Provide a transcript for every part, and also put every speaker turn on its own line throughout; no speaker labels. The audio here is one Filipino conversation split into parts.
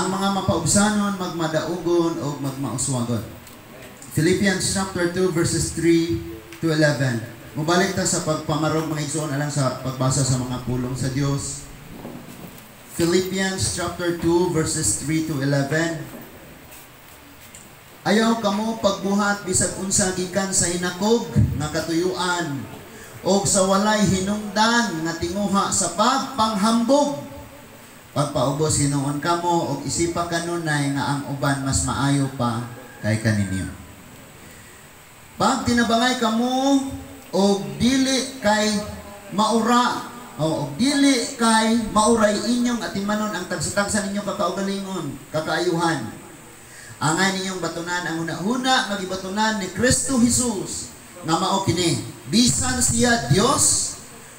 Ang mga mapaubsanon, magmadaugon o magmauswagon. Philippians chapter 2 verses 3 to 11. Mubalik ta sa pagpamarog mga igsoon alang sa pagbasa sa mga pulong sa Dios. Philippians chapter 2 verses 3 to 11. Ayaw kamo pagbuhat bisag unsa gikan sa hinakog nga katuyuan o sa walay hinungdan nga tinguha sa pagpanghambog. Pagpaubos hinuon kamo og isipa kanunay nga ang uban mas maayo pa kay kaninyo. Pag tinabangay kamo og dili kay maura o dili kay mauray inyong atimanon ang tagsa-tagsa ninyo kakaugalingon, kakaayuhan. Angay ninyong batunan ang hunahuna magibatunan ni Kristo Jesus nga mao kini. Bisan siya Dios,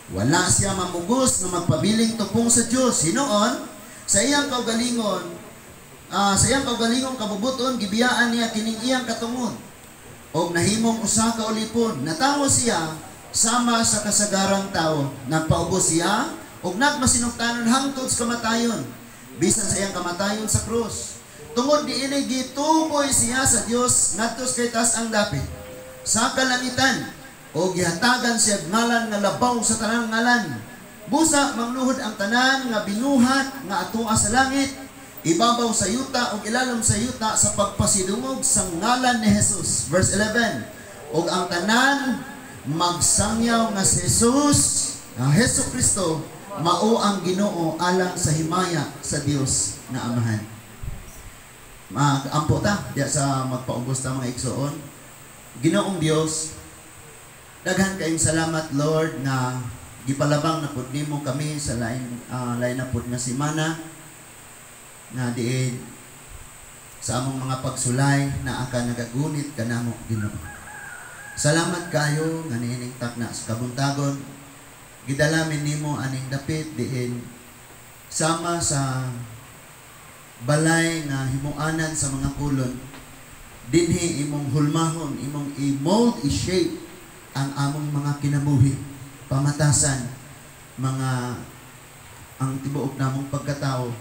wala siya mamugos nga magpabiling tupong sa Dios. Hinuon sa iyang kaugalingon, kabubuton gibiyaan niya kining iyang katungod. Og nahimong usa ka ulipon, natawo siya sama sa kasagarang tao. Nagpaubos siya og nagmasinugtanon hangtod sa kamatayon. Bisan sa iyang kamatayon sa krus. Tungod diini gituboy siya sa Dios ngadto kay taas ang dapit sa kalangitan o gihatagan siya ngalan nga labaw sa tanang ngalan. Busa mangluhod ang tanan nga binuhat nga atoa sa langit, ibabaw sa yuta o ilalom sa yuta sa pagpasidungog sa ngalan ni Jesus. Verse 11. O ang tanan magsangyaw nga si Jesus, ang Hesus Kristo, mao ang Ginoo alang sa himaya sa Dios na Amahan. Ampo ta diya sa magpaubos ta mga igsoon. Ginoong Dios, daghan kayong salamat Lord na gipalabang na pud nimo kami sa lain na pud nga semana na diin sa among mga pagsulay na aka nagagunit kanamo Ginoo. Salamat kayo nga niining takna sa kabuntagon. Gidalamin nimo aning dapit diin sama sa balay nga himuanan sa mga kulon. Dinhi imong hulmahon, imong i-mold, i-shape ang among mga kinabuhi, pamatasan, mga ang tibuok namong pagkatao,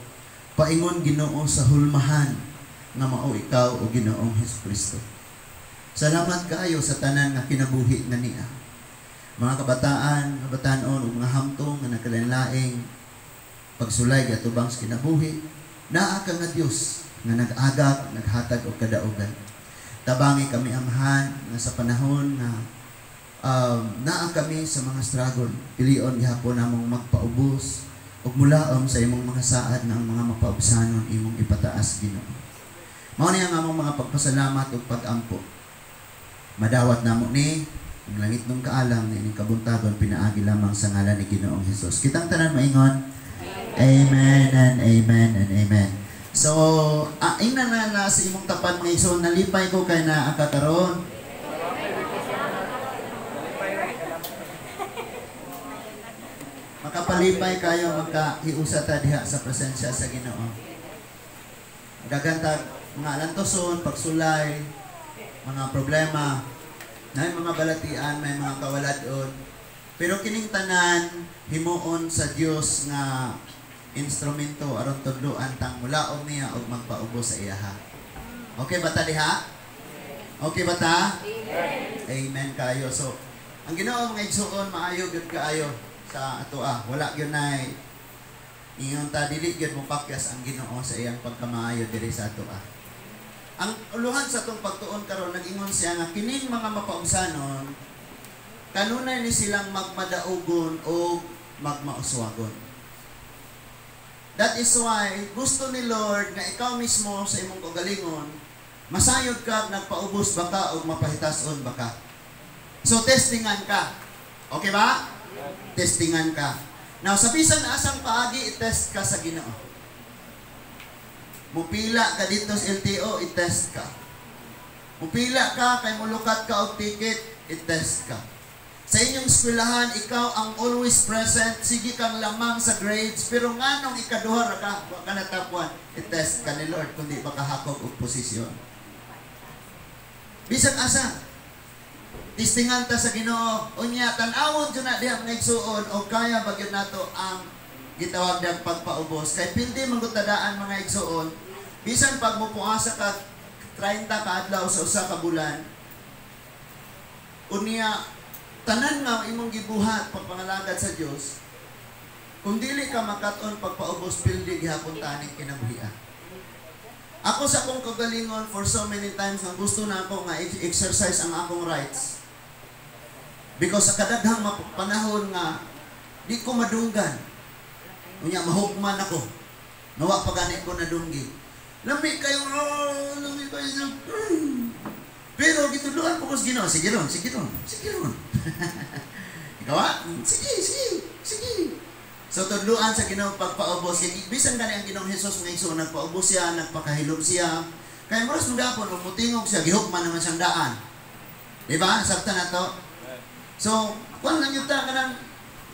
paingon Ginoo sa hulmahan nga mao ikaw o Ginoong Hesukristo. Salamat kaayo sa tanan nga kinabuhi nga niya. Mga kabataon o mga hamtong nga nagkalain-laing pagsulay atubang sa kinabuhi, naa ka nga Dios nga nag-agak, naghatag og kadaugan. Tabangi kami Amahan nga sa panahon nga naa kami sa mga struggle. Pilion gihapon namong magpaubos ug mulaom sa imong mga saad na ang mga mapaubsanon imong ipataas Ginoo. Mao ni ang among mga pagpasalamat ug pag-ampo. Madawat namo ni ang langit ng kaalam na ining kabuntagon pinaagi lamang sa ngalan ni Ginoong Hesus. Kitang tanan maingon. Amen and amen and amen. So, ina na sa imong tapat nga igsoon, nalipay ko kay na akakaron. Makapalipay kayo magkahiusa ta diha sa presensya sa Ginoo. Gagantag mga alantoson, pagsulay, mga problema, may mga balatian, may mga kawaladon. Pero kining tanan himuon sa Dios nga instrumento aron tudloan tang mulaom niya og magpaubos sa iyaha. Okay ba ta diha? Okay ba ta? Amen. Amen kayo. So, ang Ginoo nga igsuon maayo gyud kaayo sa atoa. Wala gyud nay ingon ta dili gyud mo pakyas ang Ginoo sa iyang pagkamaayo diri sa atoa. Ang uluhan sa tong pagtuon karon nag-ingon siya nga kining mga mapaubsanon kanunay ni silang magmadaugon o magmauswagon. That is why gusto ni Lord na ikaw mismo sa imong kagalingon masayod ka, nagpaubos baka o mapahitason baka. So testingan ka. Okay ba? Testingan ka. Now sa bisan asang paagi i-test ka sa Ginoo. Mupila ka dito sa LTO, i-test ka. Mupila ka kay mulukat ka og ticket, i-test ka. Sa inyong eskwelahan, ikaw ang always present, sige kang lamang sa grades, pero nganong ikaduha ra ka, wa ka natapuan, i-test ka ni Lord kundi baka hakog og posisyon. Bisan asa, tistingan ta sa Ginoo, unya tan-awon jud na diha mga igsuon o kaya ba gyud nato ang gitawag dag pagpaubos. Kay pildi man gud tadaan mga igsuon, Bisan pag mupuasa ka 30 ka adlaw sa usa ka bulan, unya tanan nga imong gibuhat pagpangalagad sa Dios, kung dili ka makaton pagpaubos pildi gihapon tani kinabuhian. Ako sa akong kagalingon for so many times nga gusto na ako nga exercise ang akong rights. Because sa kadaghang panahon nga di ko madunggan. Unya mahugman ako. Nawa pa gani ko nadunggi. Lami kayo, lami kayo. Pero gituluan po ko sa Ginoo. Sige ron. Ikaw ha? Sige. So tudluan sa Ginoo pagpaubos. Bisan gani ang Ginoong Hesus nga iso, nagpaubos siya, nagpakahilom siya. Kaya maras magapon, umutingog siya, gihukman naman siyang daan. Diba? Sabta na to. So, kung lang yung ta, kanang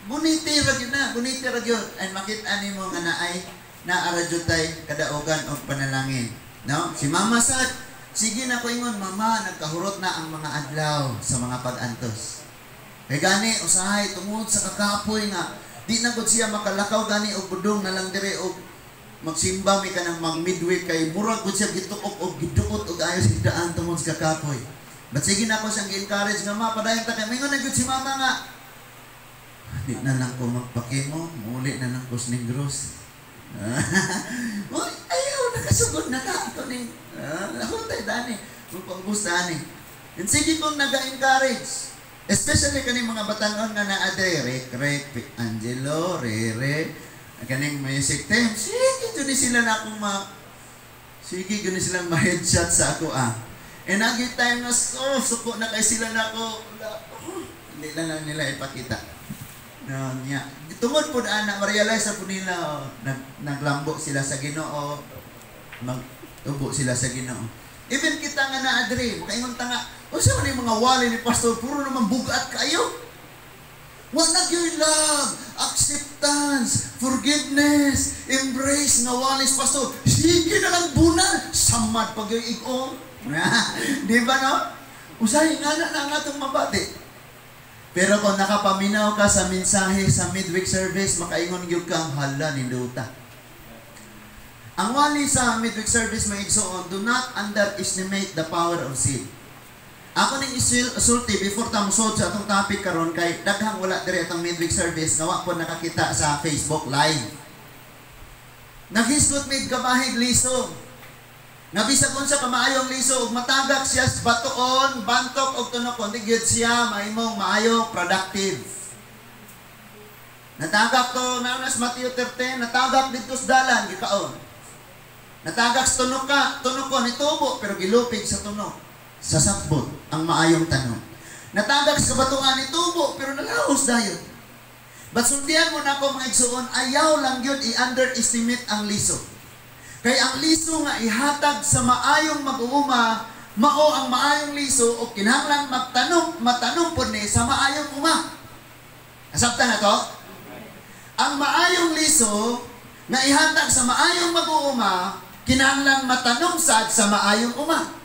buniti ragyod. And makita ni mo nga naay na aradyotay kadaugan o panalangin. No? Si Mama Sad, sige na ko ingon, Mama, nagkahurot na ang mga adlaw sa mga pag-antos. Kaya gani, usahay, tungod sa kakapoy nga, di na gud siya makalakaw gani o budong na lang dire o magsimba mi ka ng mag-midweek kay murag gud siya gituok o giduot o ayo sa daan tungod sa kakapoy. But sige na ko siyang gi-encourage nga, Ma, padayon ta kay mingon na gud si Mama nga. Di na lang ko magpakimo, muli na lang ko Negros. Uy, ayaw, nakasugod na ka. Ito ni, ako tayo dani. Magpanggusta ni. And sige kong nag-encourage. Especially kaning mga batanon nga na-ade, Rek, Angelo, Rere, kaning music team. Sige, dyan sila na akong sige, dyan silang ma-headshot sa ako And naging time na, suko na kayo sila na ako. Hindi lang nila ipakita. Tungod po na ma-realize na po nila naglambo sila sa Ginoo, magtubo sila sa Ginoo. Even kita nga na-adre, makaingon ta nga, o siya man yung mga wali ni Pastor, puro naman bugat kayo. Wala yung love, acceptance, forgiveness, embrace nga wali si Pastor. Sige na lang bunan, samad pag yung ikong. Di ba no? Usahin nga na nga itong mabati. Pero kung nakapaminaw ka sa mensahe sa midweek service, makaingon gyud kang hala ni Luta. Ang wali sa midweek service may igsoon, do not underestimate the power of sin. Ako ning isulti before tamsod sa atong topic karon kay daghang wala dire atong midweek service nga wa po nakakita sa Facebook live. Naghisgot mig kabahig lisod. Nabisa kon sa kamaayong liso ug matagak siya sa batuon, bantok og tunokon, digid siya mahimong maayo productive. Natagak to na sa Mateo 13, natagak dito sa dalan gikaon. Natagak sa tunokon itubo pero gilupig sa tunok. Sa sakbot ang maayong tanong. Natagak sa batuan itubo pero nalaos dayon. But sundian mo na ako mga igsuon, ayaw lang yun i-underestimate ang liso. Kaya ang liso nga ihatag sa maayong mag-uuma, mao ang maayong liso o kinahanglan matanong po ni sa maayong uma. Nasabta na to? Ang maayong liso nga ihatag sa maayong mag-uuma, kinahanglan matanong sad sa maayong uma.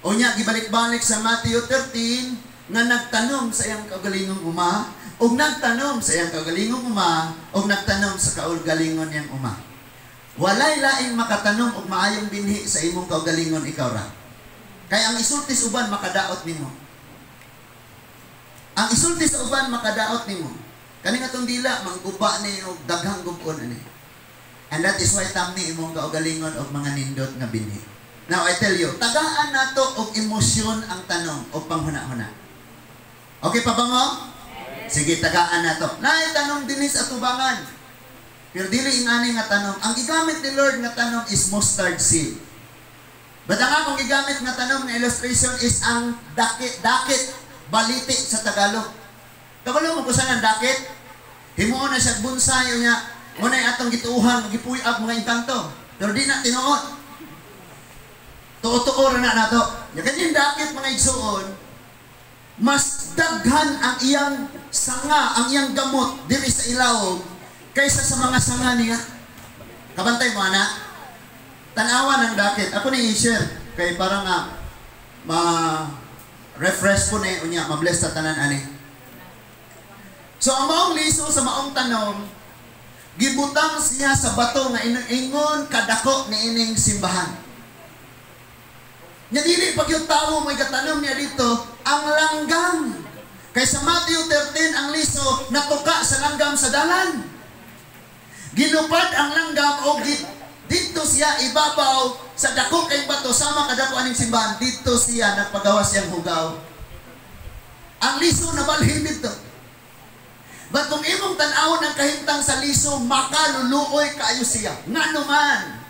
O niya, gibalik-balik sa Mateo 13, nga nagtanong sa iyang kaugalingong uma, o nagtanong sa iyang kaugalingong uma, o nagtanong sa kaugalingon niyang uma. Walay laing makatanong og maayong binhi sa imong kaugalingon ikaw ra. Kaya ang isulti sa uban makadaot nimo. Ang isulti sa uban makadaot nimo. Kani nga tong dila mangguba ni og daghang gubon ani. And that is why tamni imong kaugalingon og mga nindot nga binhi. Now I tell you, tagaan nato og emosyon ang tanong og panghuna-huna. Okay pa ba mo? Sige, tagaan nato. Naay tanong dinis atubangan. Pero dili ingani nga tanong. Ang gigamit ni Lord nga tanong is mustard seed. But ang akong gigamit nga tanong nga illustration is ang dakit, baliti sa Tagalog. Kabalo mo kung saan ang dakit? Himuon na siya bonsai niya. Muna yung atong gituuhan, magipuyag mga inkanto. Pero di na tinuot. Tuo-tuo na nato. Yung kanyang dakit mga igsuon, mas daghan ang iyang sanga, ang iyang gamot diri sa ilawom kaysa sa mga sanga niya. Kabantay mo, anak. Tanawan ng dakit. Ako na i-share. Kaya parang ma-refresh po na yun niya. Ma-bless ta tanan ani. So, ang maong liso sa maong tanong, Gibutang siya sa bato nga ingon kadako ni ining simbahan. Nya dili pag yung tao may katanom niya dito, ang langgam. Kay sa Matthew 13, ang liso natuka sa langgam sa dalan. Ginupad ang langgam o dito siya ibabaw sa dako kay bato sama kadako aning simbahan. Dito siya nagpagawa siyang hugaw. Ang liso nabalhin dito. But kung imong tan-awon ang kahintang sa liso, makaluluoy kayo siya. Nga naman,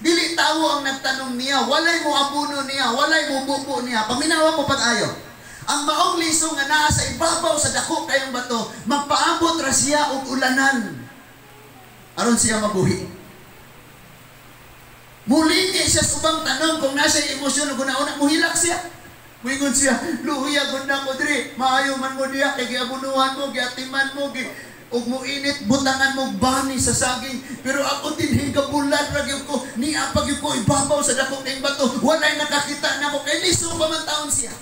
dili tawo ang nagtanong niya, walay mo abuno niya, walay mo bubo niya, paminawa mo pag-ayo. Ang maong liso nga naa sa ibabaw sa dako kayong bato, magpaabot ra siya og ulanan. Aron siya mabuhi. Mulingi siya sa ubang tanong kung nasa emosyon o guna-una, muhilak siya. Wingon siya, luhuya gud na ko diri, maayo man mo diya kay giabunuhan mo, giatiman mo, ug mo init butangan mo bani sa saging. Pero ako dinhi gabulan ra gyud ko, ni apag gyud ko ibabaw sa dako kay bato. Walay nakakita nako kay liso pa man taon siya.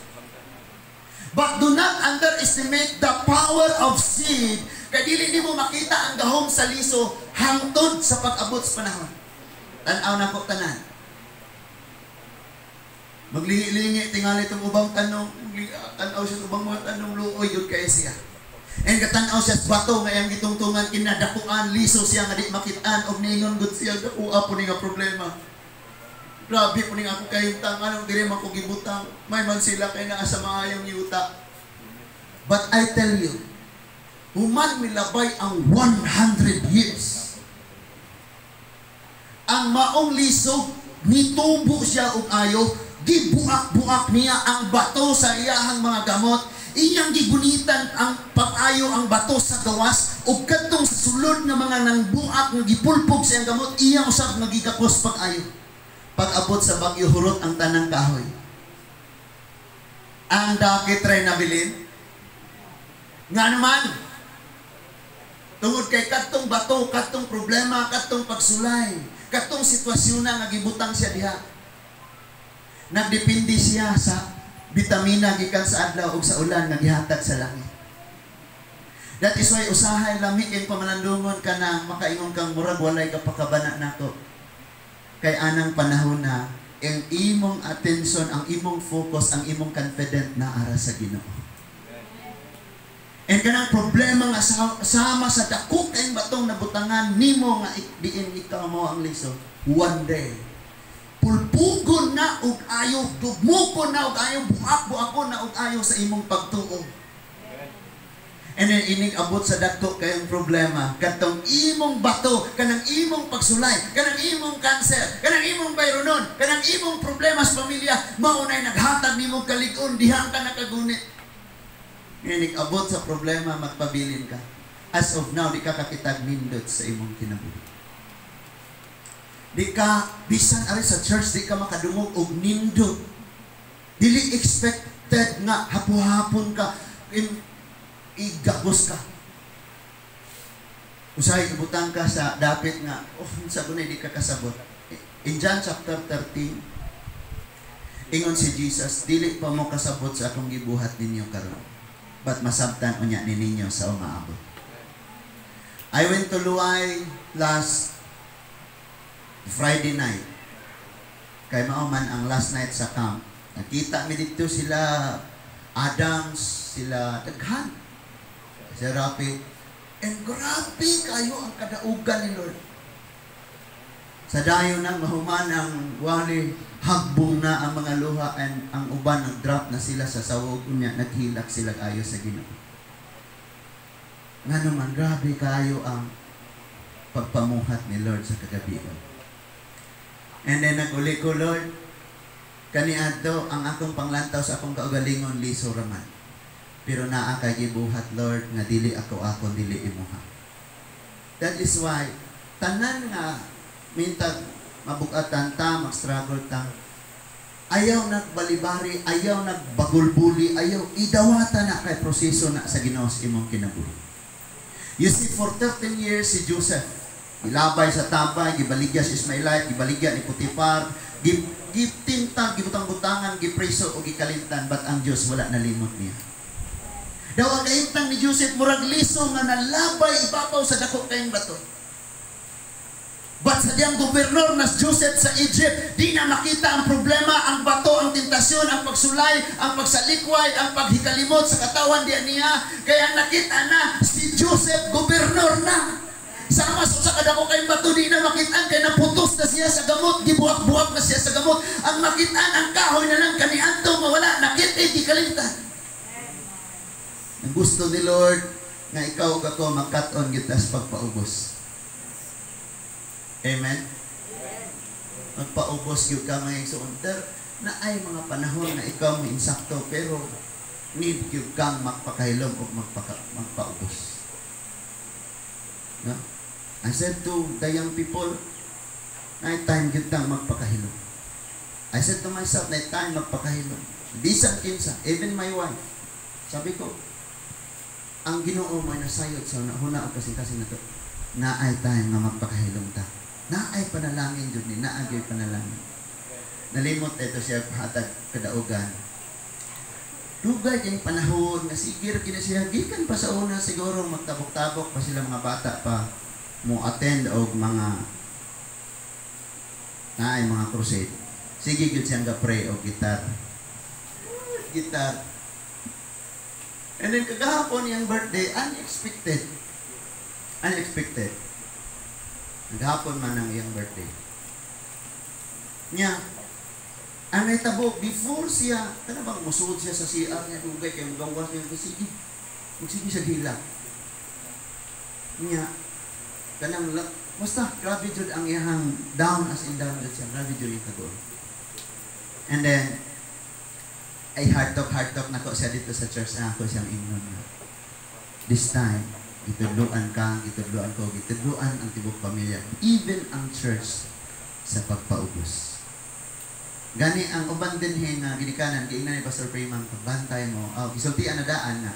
But do not underestimate the power of seed. Kay dili nimo makita ang gahom sa liso hangtod sa pag-abot sa panahon. Tan-aw na ko tanan. Maglihi-lingi tingali itong ubang tanong, tanaw siya sa ubang mga tanong, luoy yun kaya siya. And katanaw siya sa bato, ngayang itungtungan, kinadakuan, liso siya nga di makitaan, o ningon good siya, dakua po nga problema. Grabe po nga ako kayong tangan, di rin ako gibutang, may man sila kayo na sa mga yung yuta. But I tell you, human milabay ang 100 years. Ang maong liso, nitubo siya og ayo, gibuak-buak niya ang bato sa iyahang mga gamot, iyang gigunitan ang pag-ayo ang bato sa gawas, ug kadtong sa sulod nga mga nangbuak nga gipulpog sa iyang gamot, iyang usab nagigakos pag-ayo. Pag-abot sa bagyo hurot ang tanang kahoy. Ang dakit ray nabilin. Nga naman, tungod kay kadtong bato, kadtong problema, kadtong pagsulay, kadtong sitwasyon na nagibutang siya diha. Nagdepende siya sa bitamina gikan sa adlaw ug sa ulan nga gihatag sa langit. That is why usahay lami kay pamalandungon ka na makaingon kang murag walay ka pakabana nako. Kay anang panahon na ang imong attention, ang imong focus, ang imong confident na ara sa Ginoo. And kanang problema nga sama sa dako kay batong nabutangan nimo nga diin ikaw mo ang liso. One day pulpugon na ug ayo, dugmukon na ug ayo, buak-buakon na ug ayo sa imong pagtuo. And then ining abot sa dako kayong problema, katong imong bato, kanang imong pagsulay, kanang imong cancer, kanang imong bayronon, kanang imong problema sa pamilya, maunay naghatag nimo kalig-on, dihang ka nakagunit. Ining abot sa problema, magpabilin ka. As of now, di ka kakitag nindot sa imong kinabuhi. Di ka, bisan ari sa church, di ka makadungog og nindot. Dili expected nga, hapon-hapon ka, igagos ka. Usahay, ibutang ka sa dapit nga, sa bunay di ka kasabot. In John chapter 13, ingon si Jesus, dili pa mo kasabot sa akong gibuhat ninyo karon, but masabtan unya ni ninyo sa umaabot. I went to Luay last Friday night. Kay mauman ang last night sa camp. Nakita mi dito sila Adams, sila daghan, si Rapi. And grabe kayo ang kadaugan ni Lord. Sa dayo nang mahuman ang wali, hagbong na ang mga luha, and ang uban nag-drop na sila sa sawog niya, naghilak sila kayo sa Ginoo. Nga naman, grabe kayo ang pagpamuhat ni Lord sa kagabihan. And then nag-uli ko, Lord, kaniadto ang akong panglantaw sa akong kaugalingon, liso raman. Pero naa kay gibuhat, Lord, nga dili ako, dili imuha. That is why, tanan nga, mintag mabukatan ta, mag-struggle ta, ayaw nagbalibari, ayaw nagbagulbuli, ayaw idawata na kay proseso na sa Ginoo sa imong kinabuhi. You see, for 13 years si Joseph, ilabay sa tabay, gibaligya si Ismaelite, gibaligya ni Potiphar, gitintag, gibutang-butangan, gipreso o gikalintan, but ang Diyos wala nalimot niya. Daw ang kaintang ni Joseph, murag liso nga nalabay ibabaw sa dako kayong bato. But sa diyang gobernador na Joseph sa Egypt, di na makita ang problema, ang bato, ang tentasyon, ang pagsulay, ang pagsalikway, ang paghikalimot sa katawan niya. Kaya nakita na si Joseph gobernador na. Sama sa kadako kay bato, di na makitaan, kaya naputos na siya sa gamot, gibuhak-buhak na siya sa gamot. Ang makitaan, ang kahoy na lang kanianto, mawala, nakita, di kalimtan. Ang gusto ni Lord, nga ikaw ako magkat-on kita sa pagpaubos. Amen? Magpaubos yung ka mga igsoon. Na ay mga panahon na ikaw may insakto, pero need yung kang magpakahilom o magpaubos. No? I said to the young people, na time yun kang magpakahilom. I said to myself, na time magpakahilom. Bisan kinsa, even my wife. Sabi ko, ang Ginoo may nasayod sa huna o kasing-kasing na to, na ay time na magpakahilom ta. Na ay panalangin dyan ni, na ay panalangin. Nalimot ito siya hatag kadaugan. Dugay yung panahon na sigir kinasiya, gikan pa sa una siguro magtabok-tabok pa sila mga bata pa mo attend o mga na ay mga crusade. Sige yun siyang ga-pray o gitar. Gitar. And then kagahapon yung birthday, unexpected. Unexpected. Naghapon man ang iyang birthday. Nya, ang naitabo, before siya, kana bang musuod siya sa CR niya, dugay kayo magawas niya, sige, magsige siya gila. Nya, kanang, basta, grabe jud ang iyang down as in down siya, grabe jud yung tago. And then, ay heart talk na ko siya dito sa church na ako siyang imnon na. This time, itudluan ka, itudluan ko, itudluan ang tibok pamilya. Even ang church sa pagpaubos. Gani ang uban din nga ginikanan, giingnan ni Pastor Prayman, pagbantay mo, gisultian na daan na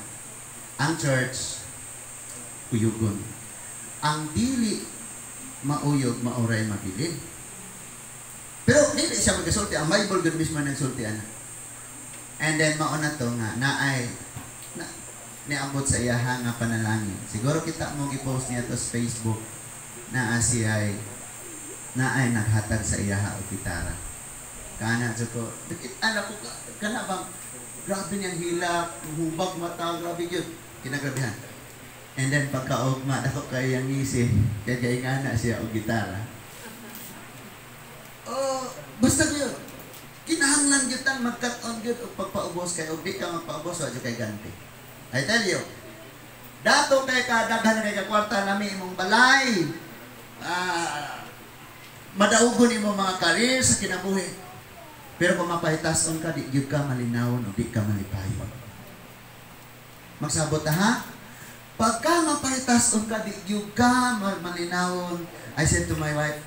ang church, uyugon. Ang dili mauyog, mauray mabilin. Pero dili siya magkasulti, ang Bible good mismo nagsultian na. And then mauna to nga, naay, niabot sa iyaha nga panalangin. Siguro kita mo i-post niya to sa Facebook na siya ay naghatag sa iyaha o gitara. Kana ko, anak ko, kana bang grabe niyang hilak, hubag mata, grabe yun. Kinagrabihan. And then pagkaugma, ako kayang isip, kaya nga na siya o gitara. Oh, basta ko yun. Kinahanglan yun tang magkat-on yun o pagpaubos kayo, o di ka magpaubos o kay ganti. I tell you, dato kay kadaghan kay kakwarta nami imong balay, madaugon imong mga karir sa kinabuhi. Pero kung mapahitason ka, di gyud ka malinawon o di ka malipayon. Magsabot ha? Pagka mapahitason ka, di gyud ka malinawon. I said to my wife,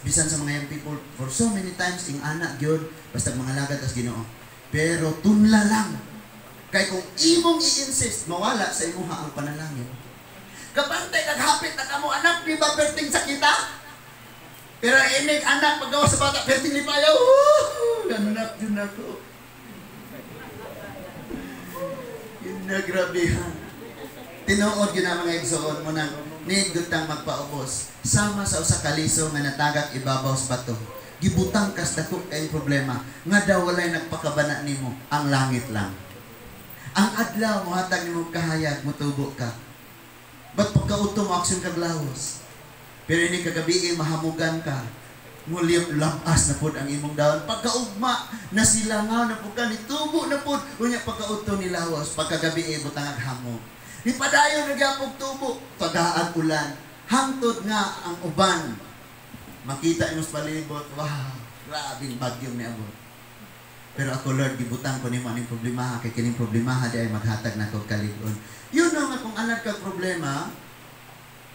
bisan sa mga young people, for so many times, ing anak gyud, basta mga lagad as Ginoo. Pero tunla lang. Kaya kung imong i-insist, mawala sa imuha ang panalangin. Kapantay, naghapit na kamo, anak, di ba perting sakita? Pero inig, anak, paggawa sa bata, perting lipayaw, anak, yun ako. Yun na, grabehan. Tinuod yun ang mga igsoon mo nang nigutang magpaubos. Sama sa usa kaliso nga natagak ibabaw sa bato. Gibutang kas dako kay problema. Nga daw walay nagpakabana nimo, ang langit lang. Ang adlaw mo hatag nimo kahayag, mutubo ka. Ba't pagkauto mo aksyon kag lawas? Pero ini kagabi mahamugan ka. Mulyap lapas na pod ang imong daon. Pagkaugma nasilangaw na pod ka, nitubo na pod. Unya pagkauto ni lawas, pagkagabi butang ag hamog. Ni padayon nagyapog tubo, padaag ulan. Hangtod nga ang uban. Makita imong palibot, wow, grabing bagyong niabot. Pero ako, Lord, gibutang ko nimo aning problema, kay kining problema di ay maghatag na kog kalig-on. Yun nga kung anad kang problema,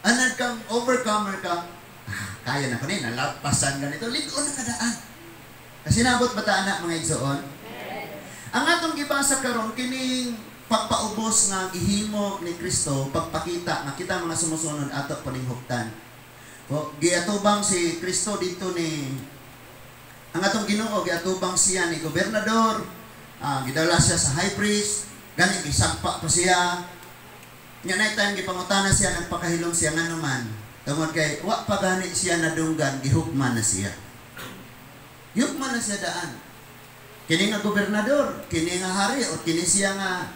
anad kang overcomer ka, kaya na ko ni, nalapasan ganito, lig-on na kadaan. Kasi nabot bata anak mga igsoon? Ang atong gibasa karon kining pagpaubos nga gihimo ni Kristo, pagpakita nga kita mga sumusunod ato paninghuktan. O, giatubang si Kristo dito ni ang atong Ginoo, giatubang siya ni gobernador, gidala siya sa high priest, gani gisagpa pa siya. Nga na time gipangutana siya, nagpakahilom siya nga naman. Tungod kay wa pa gani siya nadunggan, gihukman na siya. Gihukman na siya daan. Kini nga gobernador, kini nga hari, o kini siya nga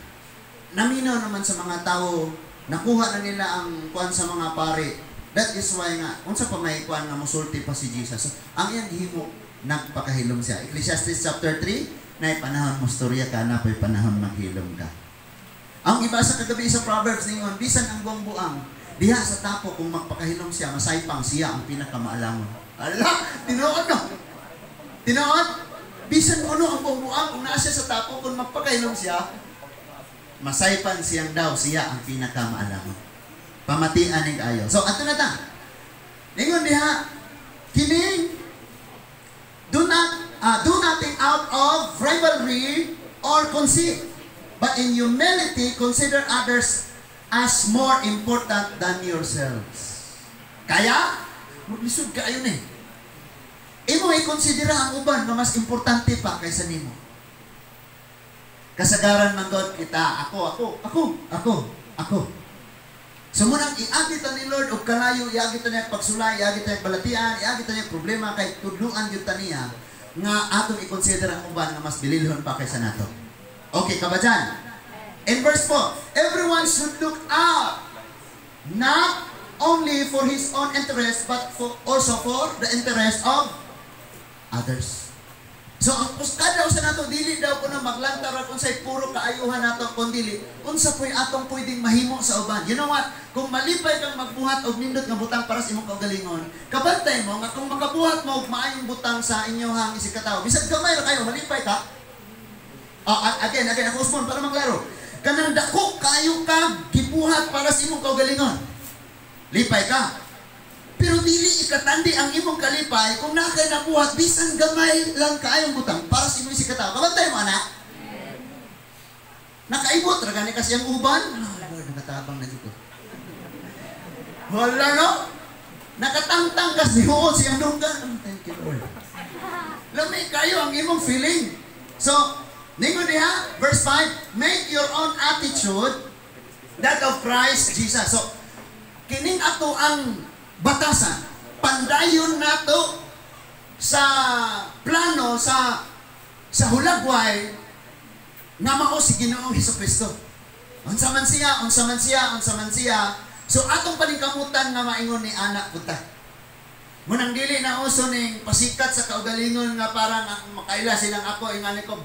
naminaw naman sa mga tao, nakuha na nila ang kuan sa mga pari. That is why nga, unsa pa may kuan nga musulti pa si Jesus. Ang iyang gihimo, nagpakahilom siya. Ecclesiastes chapter 3, na panahon mo storya ka, na panahon maghilom ka. Ang iba sa kagabi sa Proverbs ningon, bisan ang buong buang, diha sa tapo kung magpakahilom siya, masaypang siya ang pinakamaalamon. Ala, tinuod no? Tinuod? Bisan ano ang buong buang, kung nasa sa tapo, kung magpakahilom siya, masaypan siyang daw, siya ang pinakamaalamon. Pamatian ng ayo. So, ato na ta. Ningon diha, kining, do nothing out of rivalry or conceit, but in humility, consider others as more important than yourselves. Kaya, maglisod ka ayon eh. Imo i-considera ang uban na mas importante pa kaysa nimo. Kasagaran man God kita, ako. Sumunang iagita ni Lord og kalayo, iagita niya pagsulay, iagita niya balatian, iagita niya problema kay tudluan gyud taniya nga atong i-consider ang uban nga mas bililhon pa kaysa nato. Okay ka ba dyan? In verse 4, everyone should look out not only for his own interest but also for the interest of others. So, ang kada usa nato dili daw kuno maglantar kung say puro kaayuhan nato kun dili unsa poy atong pwedeng mahimo sa uban. You know what? Kung malipay kang magbuhat og nindot nga butang para sa imong kaugalingon, kabantay mo nga kung makabuhat mo og maayong butang sa inyohang isikatawo, bisag gamay ra kayo malipay ka. Again, ako usbon para maklaro. Kanang dako kayo ka gibuhat para sa imong kaugalingon. Lipay ka. Pero dili ikatandi ang imong kalipay kung nakay nabuhat bisan gamay lang kaayong butang para sa imong isikatawo. Kabantay mo anak? Nakaibot ra gani kasi ang uban. Lord, nakatabang na dito. Wala no? Nakatangtang kasi ho siyang dunggan. Thank you Lord. Lamay kayo ang imong feeling. So, ningon diha, verse 5, make your own attitude that of Christ Jesus. So, kining ato ang batasan, pandayon nato sa plano sa hulagway nga mao si Ginoong Hesukristo. Unsa man siya. So atong paningkamutan nga maingon ni anak puta. Munang dili na uso ning pasikat sa kaugalingon nga parang makaila silang ako ingani ko.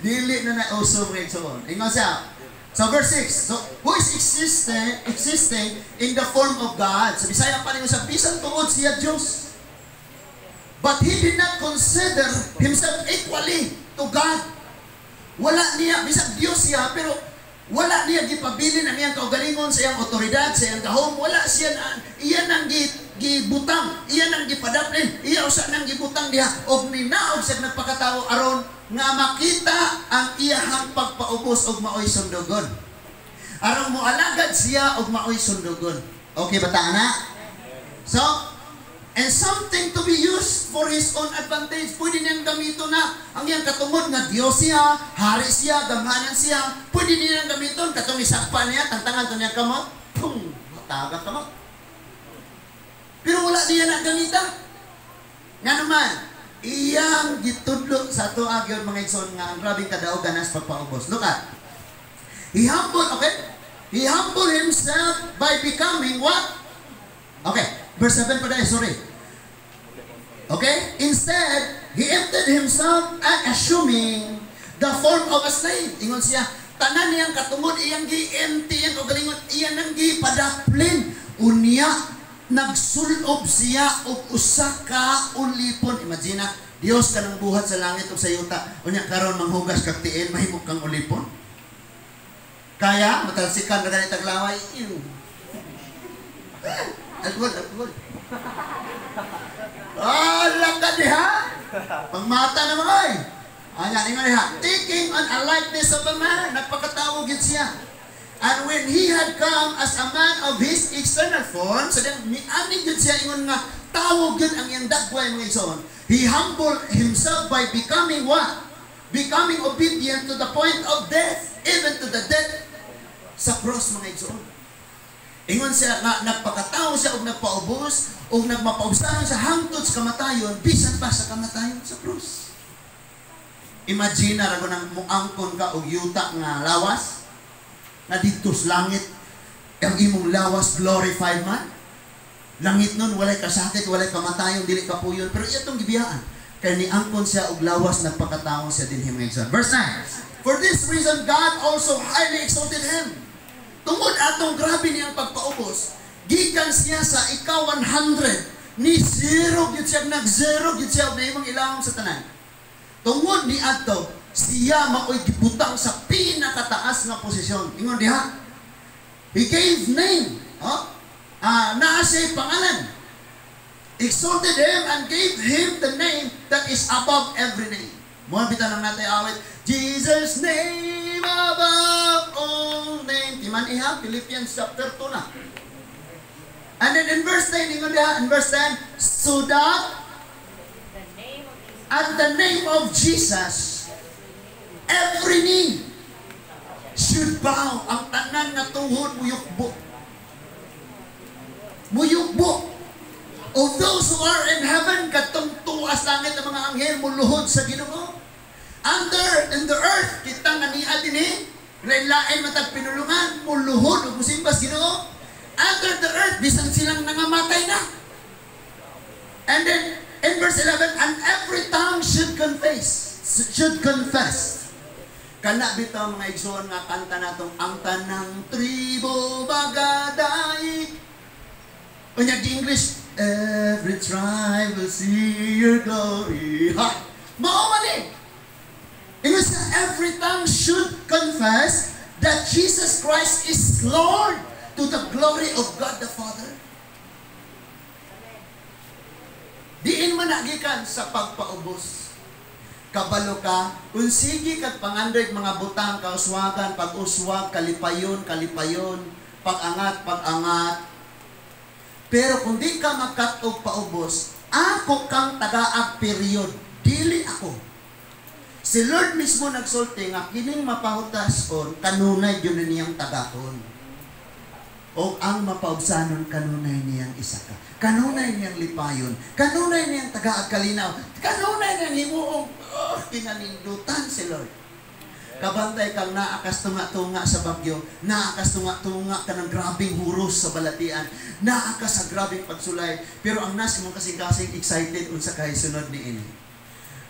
Dili na uso rin so. Ingon siya. So verse 6, so who is existing in the form of God. So Bisaya pa rin sa bisan tuod siya Diyos. But he did not consider himself equally to God. Wala niya, bisag Diyos siya, pero wala niya gipabilin ang iyang kaugalingon sa iyang otoridad, sa iyang gahom. Wala siya, iyan ang gibutang, iyan ang gipadaplin, iya usa nang gibutang diha, og ninaog siya nagpakatawo aron nga makita ang iyahang pagpaubos og maoy sundugon. Aron mo alagad siya og maoy sundugon. Okay ba ta ana? So, and something to be used for his own advantage. Pwede niyang gamito na ang iyang katungod nga Diyos siya, hari siya, gamanan siya. Pwede niyang gamiton katong isakpa niya, tantangan to niya kamot. Pum, mataga kamot. Pero wala niya na gamita. Nga naman, iyang gitudlo sa ato agyon mga igsoon nga ang grabing kadaog ganas pagpaubos. Look at. He humbled himself by becoming what? Okay, verse 7 pa dahil, sorry. Okay? Instead, he emptied himself and assuming the form of a slave. Ingon siya, tanan niyang katungod, iyang gi-empty, iyang kagalingon, iyang nang gi-padaplin. Unya, nagsulob siya og usa ka ulipon. Imagine, Dios ka nang buhat sa langit o sa yuta. Unya karon manghugas kag tiin, mahimok kang ulipon. Kaya matalsikan na ganit taglaway. Alcohol. Lang ka diha. Pangmata na mga ay. Anya ingon diha, taking on a likeness of a man, nagpakatawag gid siya. And when he had come as a man of his external form, so then mianig gid siya ingon nga tawag gid ang iyang dagway mga igsoon. He humbled himself by becoming what? Becoming obedient to the point of death, even to the death sa cross mga igsoon. Ingon siya nga nagpakatawo siya og nagpaubos og nagmapaubsahan sa hangtod sa kamatayon bisan pa sa kamatayon sa krus. Imagine ra nang muangkon ka og yuta nga lawas na dito sa langit ang imong lawas glorified man. Langit nun walay kasakit, walay kamatayon, dili kapuyon, pero itong gibiyaan kay niangkon siya og lawas nagpakatawo siya dinhi mga igsoon. Verse 9. For this reason God also highly exalted him. Tungod atong grabe niyang pagpaubos, gikan siya sa ika-100, ni zero gyud siya, nag-zero gyud siya, na imong ilawom sa tanan. Tungod ni ato, siya maoy gibutang sa pinakataas nga posisyon. Ingon diha, he gave name, naa siya pangalan. Exalted him and gave him the name that is above every name. Mo bitan lang natin awit, Jesus' name above all name. Timan iha, Philippians chapter 2 na. And then in verse 9, in verse 10, so that at the name of Jesus, every knee should bow. Ang tanan na tuhod muyukbo. Muyukbo. Of those who are in heaven, katong tuwas langit ng mga anghel, muluhod sa Ginoo. In the earth, kita nga niya din lain matag pinulungan, muluhod o musimbas Ginoo. Under the earth, bisan silang nangamatay na. And then, in verse 11, and every tongue should confess. Kana bitaw mga igsoon nga kanta natong ang tanang tribo magaday. Unya di English, every tribe will see your glory. Ha! Mao man eh. English na every tongue should confess that Jesus Christ is Lord to the glory of God the Father. Diin man nagikan sa pagpaubos. Kabalo ka, kung sige kag pangandig mga butang, kauswagan, pag-uswag, kalipayon, pag-angat. Pero kung di ka magkatog paubos, ako kang tagaag period, dili ako. Si Lord mismo nagsulti nga, kining mapahutason, kanunay yun niyang tagahon. O ang mapaubsanon, kanunay niyang isa ka. Kanunay niyang lipayon. Kanunay niyang tagaag kalinaw. Kanunay niyang himuong, kinanindutan si Lord. Kabantay kang naakas tunga-tunga sa bagyo, naakas tunga-tunga ka ng grabing huros sa balatian, naakas sa grabing pagsulay, pero ang nas mong kasing-kasing excited unsa kay sunod ni ini.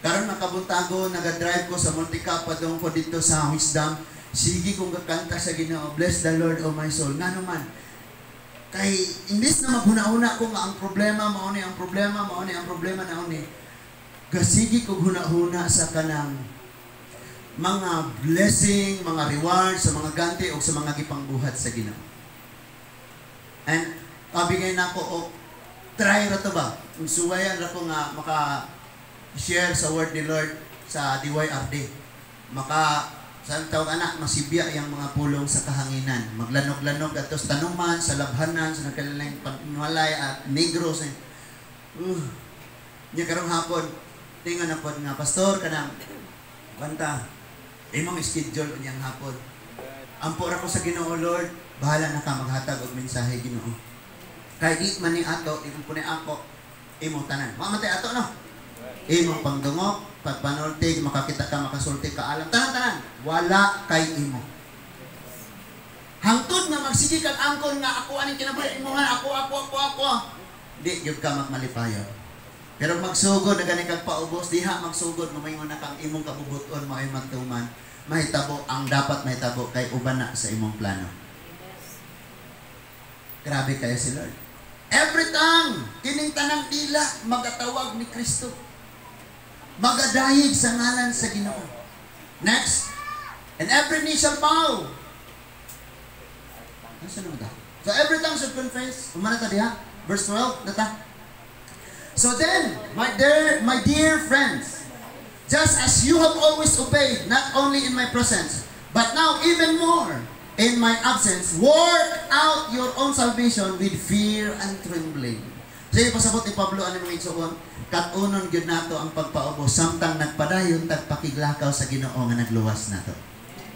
Karon nakabuntago, nagadrive ko sa Multicap padung ko dito sa Wisdom. Sige kong kakanta sa Ginoo, bless the Lord o my soul. Nga naman, kay imbis na maghuna-huna ko nga ang problema, mauni ang problema na uni. Kasigi kong huna-huna sa kanang mga blessing, mga reward sa mga ganti o sa mga gipangbuhat sa Ginoo. And bigay na ko try ra to ba? Suwayan ra ko nga maka-share sa word ni Lord sa DYRD. Saan tawag anak, masibya yung mga pulong sa kahanginan. Maglanog-lanog at tos tanuman, sa labhanan, sa nagkalalang panwalay at negros. Niya karong hapon, tingnan na po nga, pastor ka na, banta, imong schedule niyang hapon. Ampora ko sa Ginoo, Lord, bahala na ka maghatag og mensahe Ginoo. Kay di man ni ato, imong puni ako, imong tanan. Mamatay ato no. Imong pangdungok, pagpanulti, makakita ka, makasulti ka, alam tanan-tanan. Wala kay imo. Hangtod nga magsige kag angkon nga ako aning kinabuhi imuhan, ako. Di gyud ka magmalipayon. Pero magsugod na gani kag paubos, diha magsugod mamingon na kang imong kabubuton mo ay magtuman. Mahitabo ang dapat mahitabo kay uban na sa imong plano. Grabe kayo si Lord. Every tongue, kining tanang dila magatawag ni Kristo. Magadayig sa ngalan sa Ginoo. Next, and every knee shall bow. So every tongue should confess. Umana ta diha? Verse 12, nata. So then, my dear friends, just as you have always obeyed, not only in my presence, but now even more in my absence, work out your own salvation with fear and trembling. Sige, pasabot ni Pablo, ano mga igsoon? Katunon gyud nato ang pagpaubos, samtang nagpadayon tagpakiglakaw sa Ginoo nga nagluwas nato.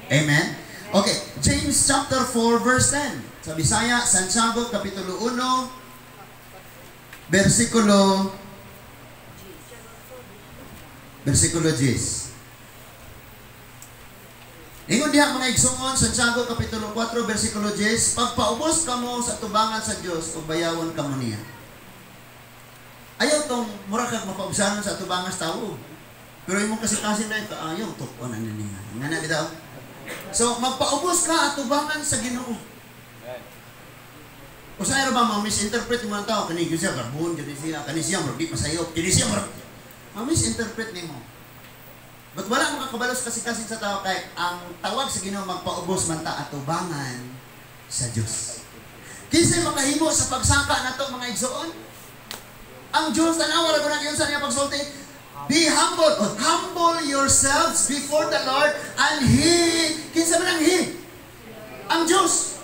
Amen? Okay, James chapter 4 verse 10. Sa Bisaya, Santiago kapitulo 1 versikulo 10. Ingon diha mga igsoon, Santiago kapitulo 4 versikulo 10, pagpaubos kamo sa tubangan sa Dios ug bayawon kamo niya. Ayaw tong mura kag mapaubsanon sa tubangan sa tao. Pero imong kasi na ito, ayaw tukon na niya. Ngana bitaw. So magpaubos ka at tubangan sa Ginoo. Usahay ra ba ma-misinterpret mo ang tao kani siya karbon, kani siya di pasayop, kani siya ma-misinterpret nimo. But wala makakabalos kasi sa tao kay ang tawag sa Ginoo magpaubos man ta atubangan sa Dios. Kinsay makahimo sa pagsangka nato mga igsoon? Ang Dios tanawa ra gud sa niya pagsulti. Be humble, humble yourselves before the Lord and He, kinsa man ang He? Ang Dios.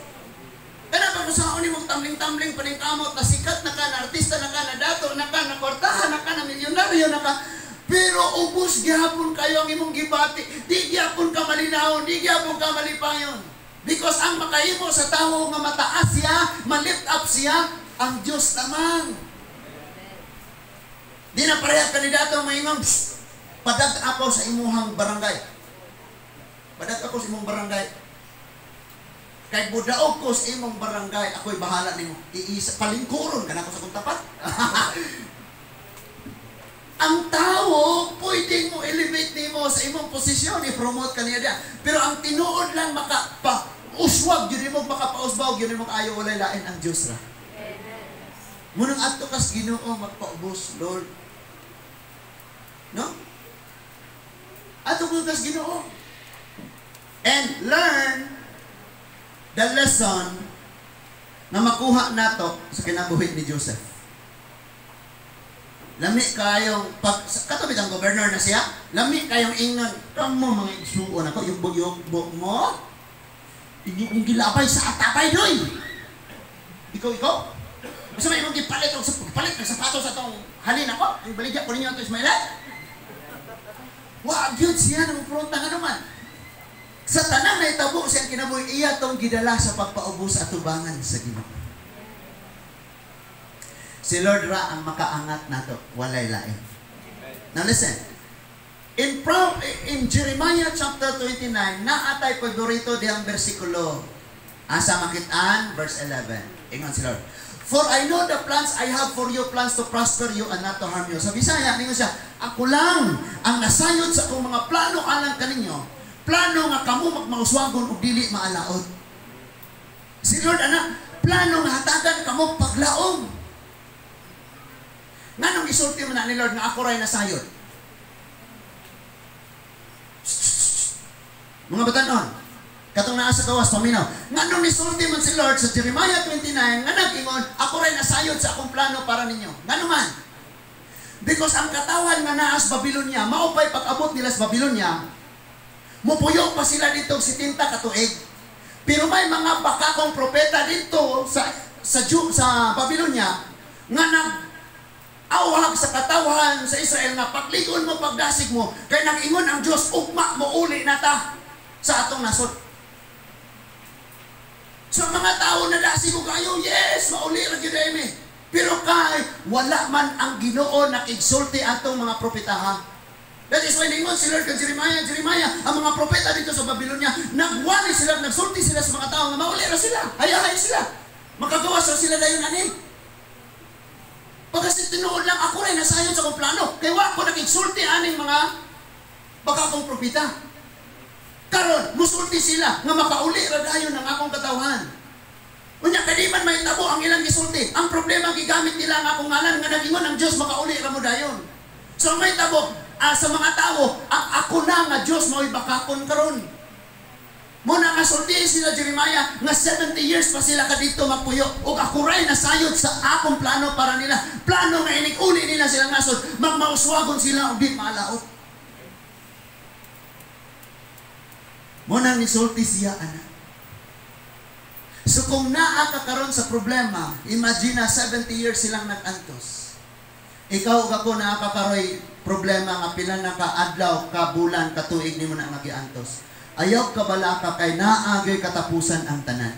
Kana pag usaon nimo tambling-tambling paningkamot na sikat na ka, na artista na ka, na dato na ka, na kwartahan na ka, na milyonaryo na ka. Pero ubos gihapon kayo ang imong gibati. Di gihapon ka malinawon, di gihapon ka malipayon. Because ang makahimo sa tao nga mataas siya, ma-lift up siya, ang Diyos lamang. Di na pareha kandidato maingon, padag ako sa imuhang barangay. Padag ako sa imong barangay. Kay budaog ko sa imong barangay, ako'y bahala nimo. Iisa palingkuron ka na ako sa kong tapat. Ang tao, pwede mo elevate nimo sa imong posisyon, i-promote ka niya diya. Pero ang tinuod lang makapauswag, yun mo makapausbaw, yun mo ayaw walay lain ang Diyos ra. Munang ato kas Ginoo magpaubos, Lord. No? Ato kas Ginoo. And learn the lesson na makuha nato sa kinabuhi ni Joseph. Lami kayong, katapit ang governor na siya, lami kayong ingnon, kamo mga igsuon ako, yung bugyog mo, yung gilapay sa atapay doy. Ikaw. Basta may imong gipalit ng sapatos sa itong halin ako, yung baligya ko ninyo ito Ismaila. Wag yun siya ng pronta nga naman. Sa tanang na itabo siyang kinabuhi, iya itong gidala sa pagpaubos at tubangan sa Ginoo. Si Lord ra ang makaangat nato, walay lain. Now listen. In Jeremiah chapter 29, naatay pagdurito diyang bersikulo. Asa makitaan, verse 11. Ingon si Lord. For I know the plans I have for you, plans to prosper you and not to harm you. Sa Bisaya, ningon siya, ako lang ang nasayod sa akong mga plano alang kaninyo. Plano nga kamo magmauswagon o dili maalaot. Si Lord, anak, plano nga hatagan kamo paglaom. Nganong isulti mo na ni Lord nga ako ray nasayod? Mga batanon, katong naa sa kawas, paminaw. Nganong isulti mo si Lord sa Jeremiah 29, nga nag-ingon, ako ray nasayod sa akong plano para ninyo. Ngano man? Because ang katawan nga naa sa Babylonia, maupay pag-abot nila sa Babylonia, mupuyok pa sila dito 70 katuig. Pero may mga bakakong propeta dito sa Babylonia nga awag sa katawan sa Israel nga paglikon mo, pagdasig mo, kay nag-ingon ang Diyos, ugma mo uli na ta sa atong nasod. So mga tao na dasig ko kayo, yes, mauli ra gyud eme. Pero kay wala man ang Ginoo nakigsulti atong mga propeta. That is why ningon si Lord kay Jeremiah, ang mga propeta dito sa Babylonia, nagwali sila, nagsulti sila sa mga tao nga mauli ra sila, hayahay sila. Makagawas ra sila dayon ani. Pagkasi tinuod lang ako rin nasayod sa kong plano. Kaya wala ko nakigsulti aning mga bakakong propeta. Karon, musulti sila nga makauli ra dayon ang akong katawhan. Unya kadiman may tabo ang ilang gisulti. Ang problema gigamit nila ang akong ngalan nga nagingon ang Dios makauli ra mo dayon. So may tabo sa mga tao, ang ako na nga Dios mao'y bakakon karon. Muna nga sultihin sila Jeremiah nga 70 years pa sila kadito magpuyo ug ako ray nasayod sa akong plano para nila. Plano nga inig-uli nila silang nasod, magmauswagon sila og di maalaot. Muna ni sulti siya anak. So kung naa ka karon sa problema, imagine na 70 years silang nag-antos. Ikaw ug ako naa ka karoy problema nga pila na ka adlaw, ka bulan, ka tuig nimo na magiantos. Ayaw ka bala ka kay naagay katapusan ang tanan.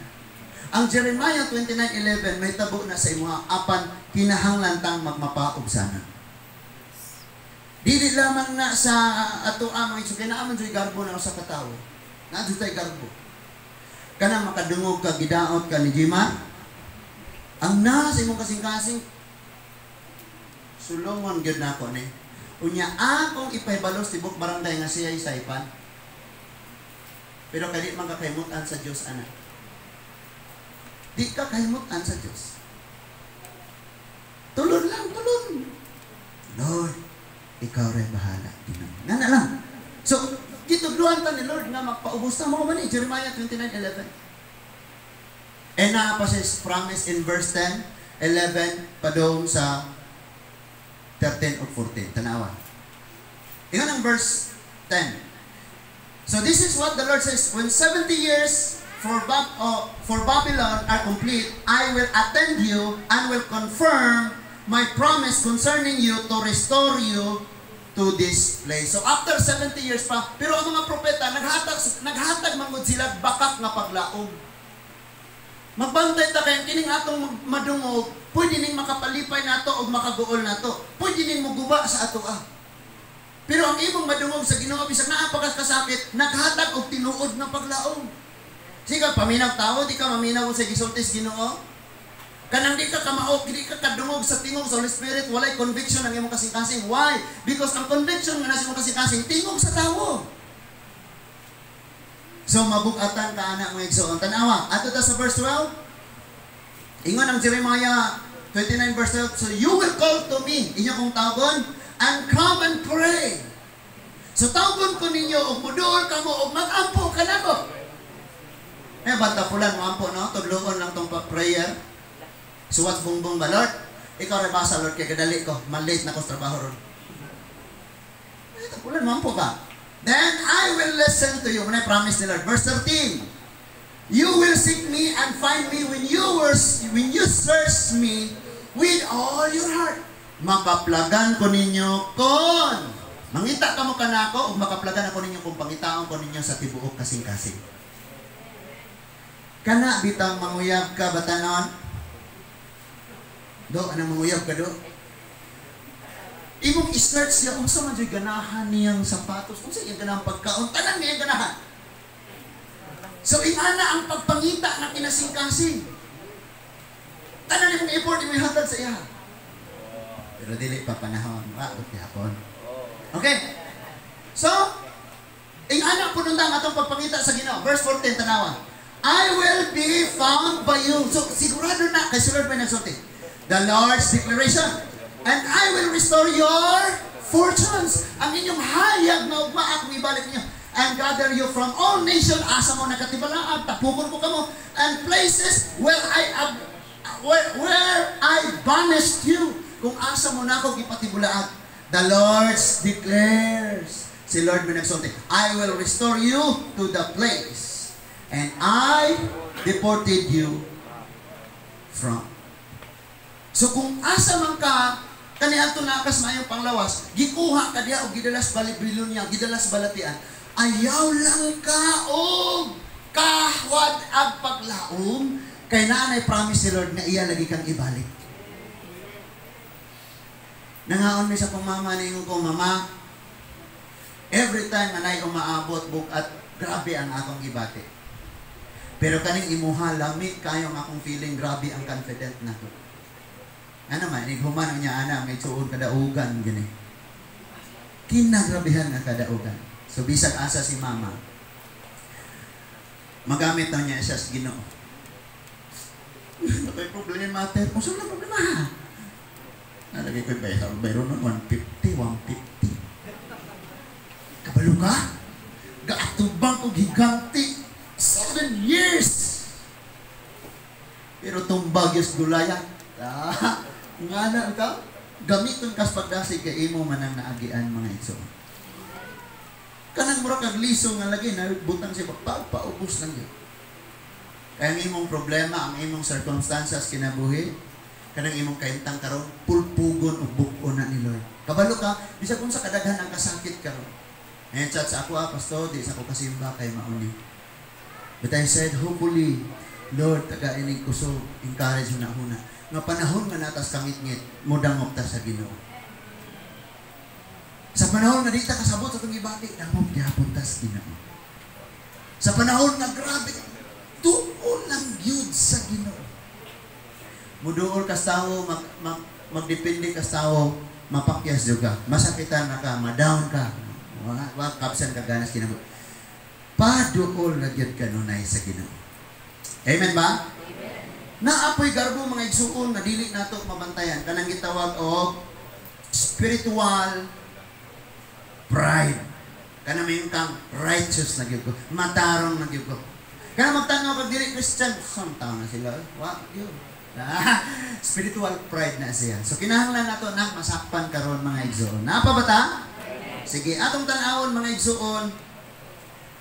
Ang Jeremiah 29:11 may tabo na sa imo apan kinahanglan tang magmapaog sana. Dili lamang na sa ato amang iso kinaaman joy garbo na sa katawo. Na tay garbo. Kana makadungog ka gidaot ka ni Jima. Ang na sa imong kasing-kasing sulungon gyud nako ni. Unya akong ipahibalos tibok barangay nga siya isaypan. Pero kadi man kakaymutan sa Dios ana. Di ka kahimutan sa Dios. Tulon lang, tulon. Lord, ikaw rin bahala. Nga na lang. So, kitudluhan ta ni Lord nga magpaubos na mo man ni Jeremiah 29:11. And na pa siya promise in verse 10, 11, padong sa 13 o 14. Tanawa. Ingon ang verse 10. So this is what the Lord says, when 70 years for Babylon are complete, I will attend you and will confirm my promise concerning you to restore you to this place. So after 70 years pa, pero ang mga propeta, naghatag mangod sila bakak nga paglaom. Magbantay ta kay kining atong madungog, pwede ning makapalipay nato o makaguol nato. Pwede ning muguba sa ato Pero ang imong madungog sa Ginoo bisag naa pa kasakit, naghatag og tinuod nga paglaom. Sige, paminaw tao, di ka maminaw sa gisultis Ginoo. Kanang di ka kamaok, di ka kadungog sa tingog sa Holy Spirit, walay conviction ang imong kasing-kasing. Why? Because ang conviction nga nasa imong kasing-kasing tingog sa tawo. So mabugatan ka ana mga igsoon. Tanawa, ato ta sa verse 12. Ingon ang Jeremiah 29 verse 12. So you will call to me, inyo kong tawgon, and come and pray. So tawgon ko ninyo og muduol kamo og magampo kanako. Banta pulan mo ampo no, tudloon lang tong prayer. Suwat bungbong ba Lord? Ikaw ra basa Lord kay kadali ko, malate na ko sa trabaho ron. Pulan mo ampo ka. Then I will listen to you. When I promise the Lord. Verse 13. You will seek me and find me when you search me with all your heart. Makaplagan ko ninyo kon. Mangita ka mo kanako ug makaplagan ako ninyo kung pangitaon ko ninyo sa tibuok kasing-kasing. Kana bitang manguyab ka batanon? Do anang manguyab ka do? Imong i-search siya kung saan man dyan ganahan niyang sapatos, kung saan yung ganahan pagkaon, tanan niya yung ganahan. So, ingana ang pagpangita ng kinasing-kasing. Tanan niya mong effort, yung hatag sa iya. Pero dili pa panahon. Hapon. Okay. So, ingana po nung atong pagpangita sa Ginoo. Verse 14, tanawa. I will be found by you. So, sigurado na, kay Lord may nagsulti. The Lord's declaration. And I will restore your fortunes. Ang inyong hayag na ugma akong ibalik niyo. And gather you from all nations. Asa mo nakatibalaan. Tapukon ko kamo. And places where I banished you. Kung asa mo na ako ipatibulaan. The Lord declares. Si Lord may nagsulti. I will restore you to the place. And I deported you from. So kung asa man ka, kaniadto nakas mayong panglawas, gikuha ka diha og gidalas Babylonia, gidalas balatian. Ayaw lang ka og kahwad ag paglaom kay naanay promise si Lord na iya lagi kang ibalik. Nangaon mi sa pamama ningon ko, mama, every time na nay umaabot bukat, grabe ang akong gibati. Pero kaning imuha lamig kayo ang akong feeling, grabe ang confident na ko. Ano man, ighuman niya ana, may tuod kadaugan gini. Kinagrabihan nga kadaugan. So bisag asa si mama, magamit na niya siya sa Ginoo. May problema ate. Kung saan na problema ha? Nalagay ko yung bayro nun, 150. Kabalo ka? Gaatubang ko giganti. 7 years. Pero tumbag yung gulayan. Nga na ka, gamiton kas pagdasig kay imo manang naagian mga igsoon. Kanang mura kag liso nga lagi na butang siya paubos lang yun. Kaya ang imong problema, ang imong circumstances kinabuhi, kanang imong kaintang karon pulpugon o buko na ni Lord. Kabalo ka, bisag kung sa kadaghan ang kasakit karon. And chat sa ako, pastor, di sa ako kasimba kay mauni. But I said, hopefully, Lord, taga-inig ko so, encourage na huna. Nga panahon nga natas kangit-ngit, mudangop ta sa Ginoo. Sa panahon nga di ta kasabot sa itong ibati, dangop gyapon ta sa Ginoo. Sa panahon nga grabe, tuon lang yun sa Ginoo. Muduol kas tao, magdepende kas tao, mapakyas juga. Masakitan na ka, madown ka. Wag kapsan ka ganas kinabot. Paduol na gyud kanunay sa Ginoo. Amen ba? Amen. Naapoy garbo mga igsuon nga dili nato mabantayan kanang gitawag og spiritual pride. Kana mayon kang righteous na gyud ko, matarong na gyud ko. Kana magtanaw kag dili Christian, samtang na sila. Wa gyud. Spiritual pride na siya. So kinahanglan nato na masakpan karon mga igsuon. Napa ba ta? Sige, atong tan-awon mga igsuon.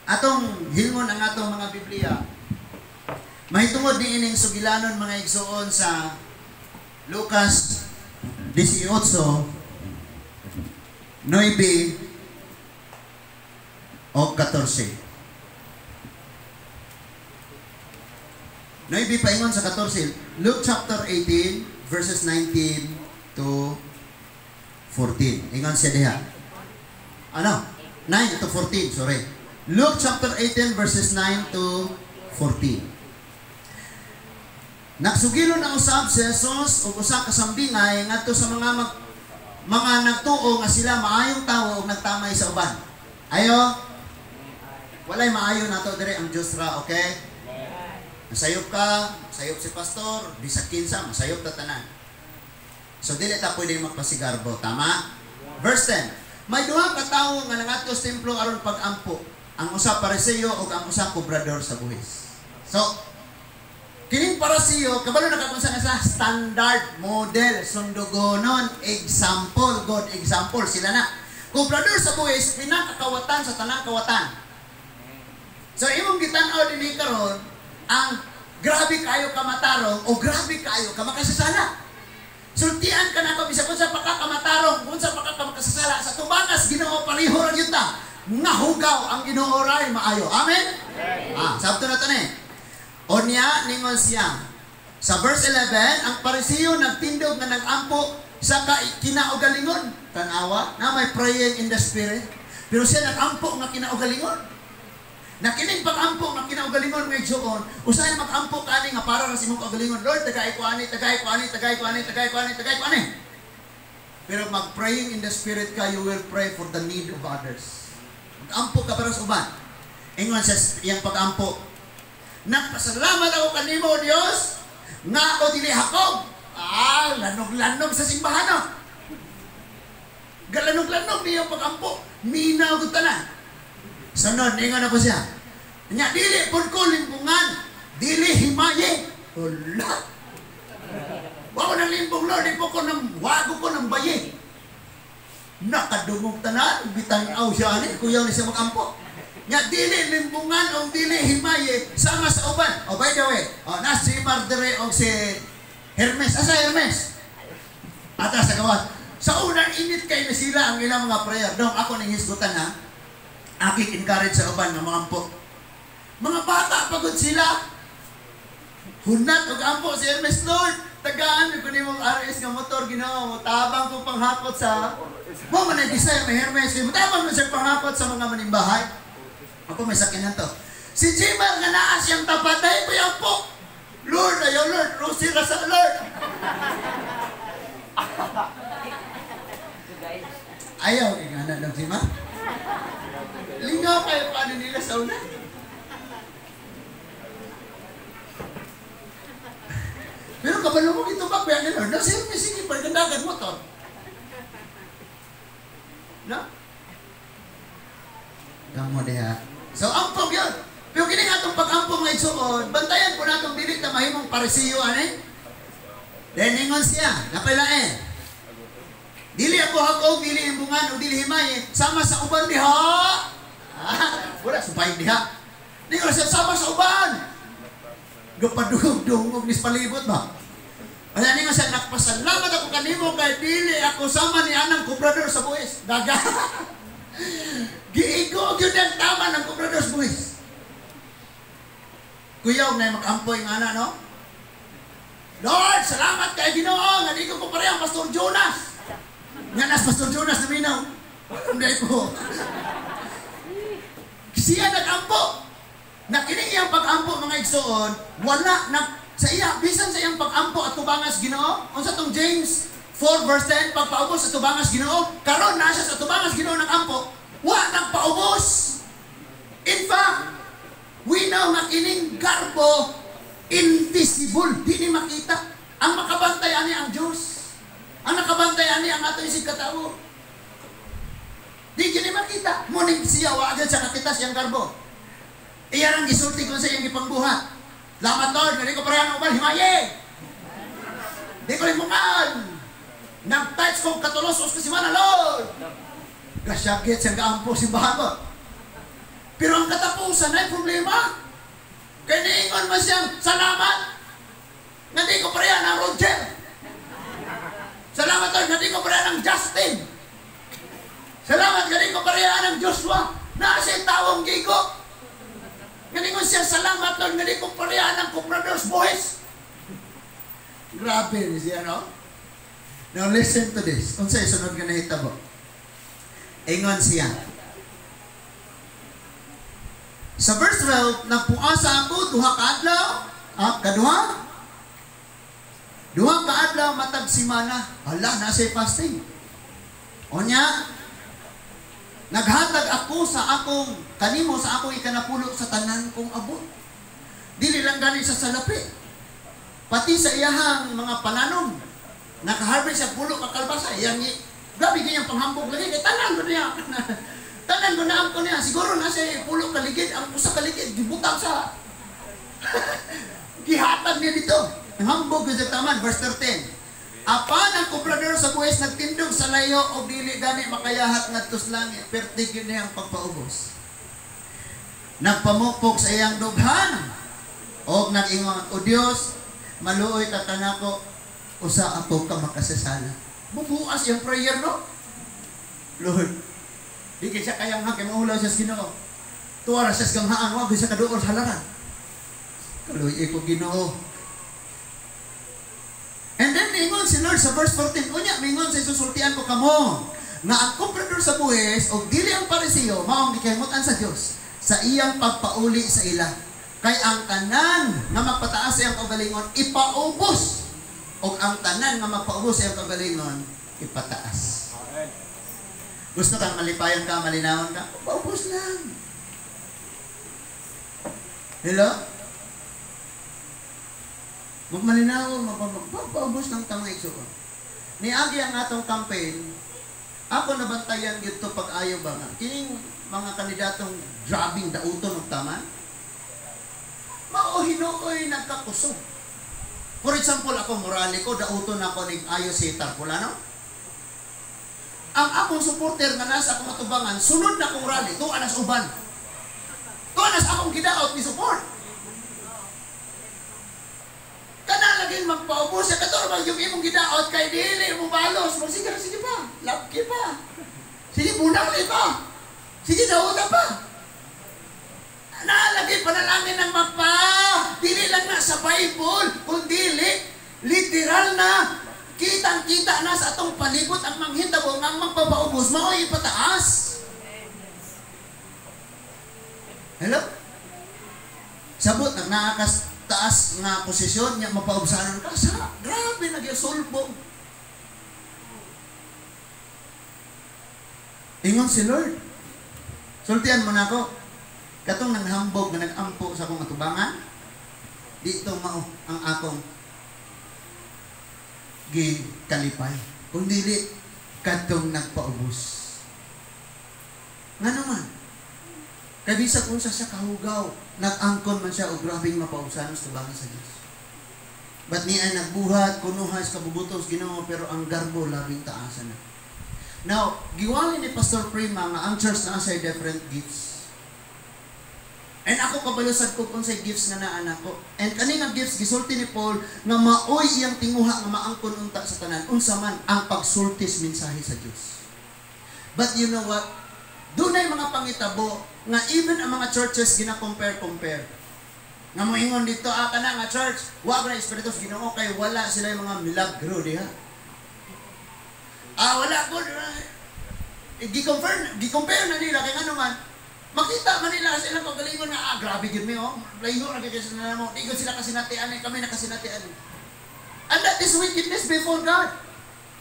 Atong hilngon ang atong mga Biblia. Mahitungod ni ining sugilanon mga igsuon sa Lucas 18, 9 o 14. 9 paingon sa 14. Luke chapter 18 verses 19 to 14. Ingon siya diha. Ano? 9 to 14, sorry. Luke chapter 18 verses 9 to 14. Nagsugilon na usab si Jesus ug usa ka sambingay ngadto sa mga nagtuo nga sila maayong tawo ug nagtamay sa uban. Ayo. Walay maayo nato dire ang Dios ra, okay? Masayop ka, sayop si pastor, bisag kinsa, masayop ta tanan. So dili ta pwede magpasigarbo, tama? Verse 10. May duha ka tawo nga nangadto sa templo aron pag-ampo. Ang usa Pariseo ug ang usa kobrador sa buhis. So, kining Pariseo, kabalo nakakunsa na sa standard, model, sundugonon, example, good example sila na. Kobrador sa buhis, pinakakawatan sa tanang kawatan. So, imong gitan-aw dinhi karon ang grabe kayo ka matarong o grabe kayo ka makasasala. Sultian ka na ko bisag kung sa pakakamatarong, kung sa pakakamakasasala sa tubangas Ginoo pareho ra gyud ta. Nga hugaw ang Ginoo ray maayo. Amen. Sabto na tani. Onya ningon siya. Sa verse 11, ang Pariseo nagtindog nga nag-ampo sa kinaugalingon. Tanawa na may praying in the spirit. Pero siya nag-ampo nga kinaugalingon. Nakining pag-ampo nga kinaugalingon ng igsuon, usahay mag-ampo kani nga para sa imong kaugalingon. Lord, tagay ko ani, tagay ko ani, tagay ko ani, tagay ko ani, tagay ko ani. Pero mag-praying in the spirit ka, you will pray for the need of others. Mag-ampo ka para sa uban. Ingon sa iyang pag-ampo, nagpasalamat ako kanimo, Dios, nga ako dili hakog. Lanog-lanog sa simbahan. Galanog-lanog niyo pag-ampo. Minaw ko tanan. Sunod, ingon na po siya. Nya, dili pun ko limbungan. Dili himaye. Wala. Wako ng limbong, Lord. Wago ko ng baye. Nakadungog tanan. Bitanaw siya. Kuyaw na siya mag-ampo. Nya, dili limbungan o dili himaye. Sama sa uban. Oh, by the way. Na si Mardere o si Hermes. Asa Hermes? Ata sa gawas. Sa unang init kayo na sila ang ilang mga prayer. Dong, ako nang hisgutan ha. Akik encourage sa uban nga mga ampo. Mga bata pagod sila. Hunat og ampo si Hermes, Lord. Tagaan ko nimong RS nga motor Ginoo. Tabang ko panghakot sa mo man design may Hermes. Tabang mo siya panghakot sa mga manimbahay. Ako may sakinan to. Si Jimar nga naa siyang tapatay ko yung po. Lord, ayaw Lord. Rosie ra sa Lord. Ayaw, ingana ng Jimar. Lingaw kayo paano nila sa una. Pero kabalo mo ito ba, kaya nila, sige, pagdandagan mo to. No? Gamo diha. So, ampog yun. Pero kining atong pag-ampog nga igsuon, bantayan po natong dilit na mahimong Pariseo, ane? Then, ingon siya, napilain. Dili ako hakog, dili imbungan, o dili himaye, sama sa uban diha. Wala supay diha. Di ko siya sama sa uban. Gapadungog-dungog nis palibot ba? Kaya ni nga siya nagpasalamat ako kanimo kay dili ako sama ni anang kobrador sa buhis. Daga. Giigo gyud ang tama ng Comprador's Buwis. Kuyaw na mag-ampoy nga na, no? Lord, salamat kay Ginoo nga di ko pareha Pastor Jonas. Nga nas Pastor Jonas na minaw. Hindi ko. Siya nag-ampo. Nakining iyang pag-ampo mga igsoon, wala na sa iya, bisan sa iyang pag-ampo at tubangas Ginoo. Unsa tong James 4 verse 10, pagpaubos sa tubangas Ginoo, karon na siya sa tubangas Ginoo nag-ampo, wa nagpaubos. In fact, we know na kining garbo invisible, di ni makita. Ang makabantay ani ang Diyos. Ang nakabantay ani ang ato isig katawo. Di gini makita. Muning siya wa agad sa kakita siyang garbo. Iyarang gisulti ko sa iyang ipangbuhat. Lamat Lord, nari ko parehang ubal, himaye! Di ko limungan! Nag-touch kong katulosos ko si Mana, Lord! Gasyagit siyang gaampo simbahan ko. Pero ang katapusan ay problema. Kaya niingon mo siyang salamat. Nga di ko pareha ng Roger. Salamat Lord, nga di ko pareha ng Justin. Salamat nga di ko pareha ng Joshua. Nasa tawang gigo. Nganingon siya, salamat Lord, nga di ko pareha ng Comprador's Buwis. Grabe siya, no? Now listen to this. Kung sa'yo, sunod ka na hitabo. Ingon siya. Sa verse 12, nagpuasa ako, duha ka adlaw. Kaduha? Duha ka adlaw, matag simana. Hala, nasa fasting. O niya, naghatag ako sa akong kanimo sa akong ikanapulo sa tanan kong abot. Dili lang gani sa salapi. Pati sa iyahang mga pananom. Nakaharvest siya pulo ka kalbasa. Grabe ganyang panghambog lagi. Tanan ko niya. Tanan ko na ko niya. Siguro na siya pulo kaligid. Ang usa kaligid. Gibutang sa gihatag niya dito. Ang hambog sa taman. Verse 13. Apan ang Comprador sa Buwis nagtindog sa layo o dili gani makayahat ngadtos langit, pertig niya ang pagpaubos. Nagpamukpok sa iyang dughan o nag-ingon, O Dios, maluoy ka kanako usa ako ka makasasala. Bubuas yung prayer, no? Lord, di siya kayang hake mahulaw siya sa Ginoo. Tuwara siya sa ganghaan, wag siya kaduol sa halaran. Kaluoy ko Ginoo. And then mingon si Lord sa verse 14, unya mingon sa isusultian ko kamo nga ang Comprador sa Buwis o dili ang Pariseo maong gikahimutan sa Dios sa iyang pagpauli sa ila. Kay ang tanan nga magpataas sa iyang kaugalingon ipaubos o ang tanan nga magpaubos sa iyang kaugalingon ipataas. Gusto kang malipayan ka, malinawan ka? Paubos lang. Hello? Magmalinaw, magpapaubos ng tamay igsoon. Niagi ang atong campaign, ako nabantayan dito pag-ayaw ba nga. Kining mga kandidatong drabing dauton ng taman, mauhinooy nagkakusog. For example, ako morali ko, dauton ako ng ayo si Tarpulano. Ang akong supporter na nasa akong atubangan, sunod na akong rally, tuwa na sa uban. Tuwa na sa akong gidaot ni support. Kana lagi magpaubos sa katorban yung imong gidaot kay dili mo balos. Sige pa. Lapki pa. Sige bunakli pa. Sige dauta pa. Nalagi panalangin ng magpa. Dili lang na sa Bible, kundi literal na kitang-kita na sa atong palibot ang manghitabo ng magpapaubos mao ipataas. Hello? Sabot nang naakas taas nga posisyon niya mapaubsanan ka sa grabe nagyasulbong. Ingon si Lord, sultian mo na ako katong nanghambog nga nag-ampo sa akong atubangan dito mao ang akong gikalipay kung dili katong nagpaubos nga naman kabisa kung sa kahugaw nag-angkon man siya o grabing mapaubsanon sa tubangan sa Diyos. Ba't niya nagbuhat, kunuhas, kabubutos, Ginoo, pero ang garbo labing taasan na. Now, giwali ni Pastor Prima nga ang church na sa different gifts. And ako kabalusad ko kung sa gifts nga na anak ko. And kanina gifts, gisulti ni Paul nga maoy iyang tinguha nga maangkon unta sa tanan. Unsa man ang pagsultis mensahe sa Diyos. But you know what? Dunay mga pangitabo nga even ang mga churches gina-compare. Nga moingon dito, kana nga church, wa na Espiritu sa Ginoo kay wala sila yung mga milagro diha. Wala ko. Gi-compare na nila kay ano man. Makita man nila sa ilang kagalingon nga, grabe yun mi, layo na kaya sila mo. Tigod sila kasinatian, kami na kasinatian. And that is wickedness before God.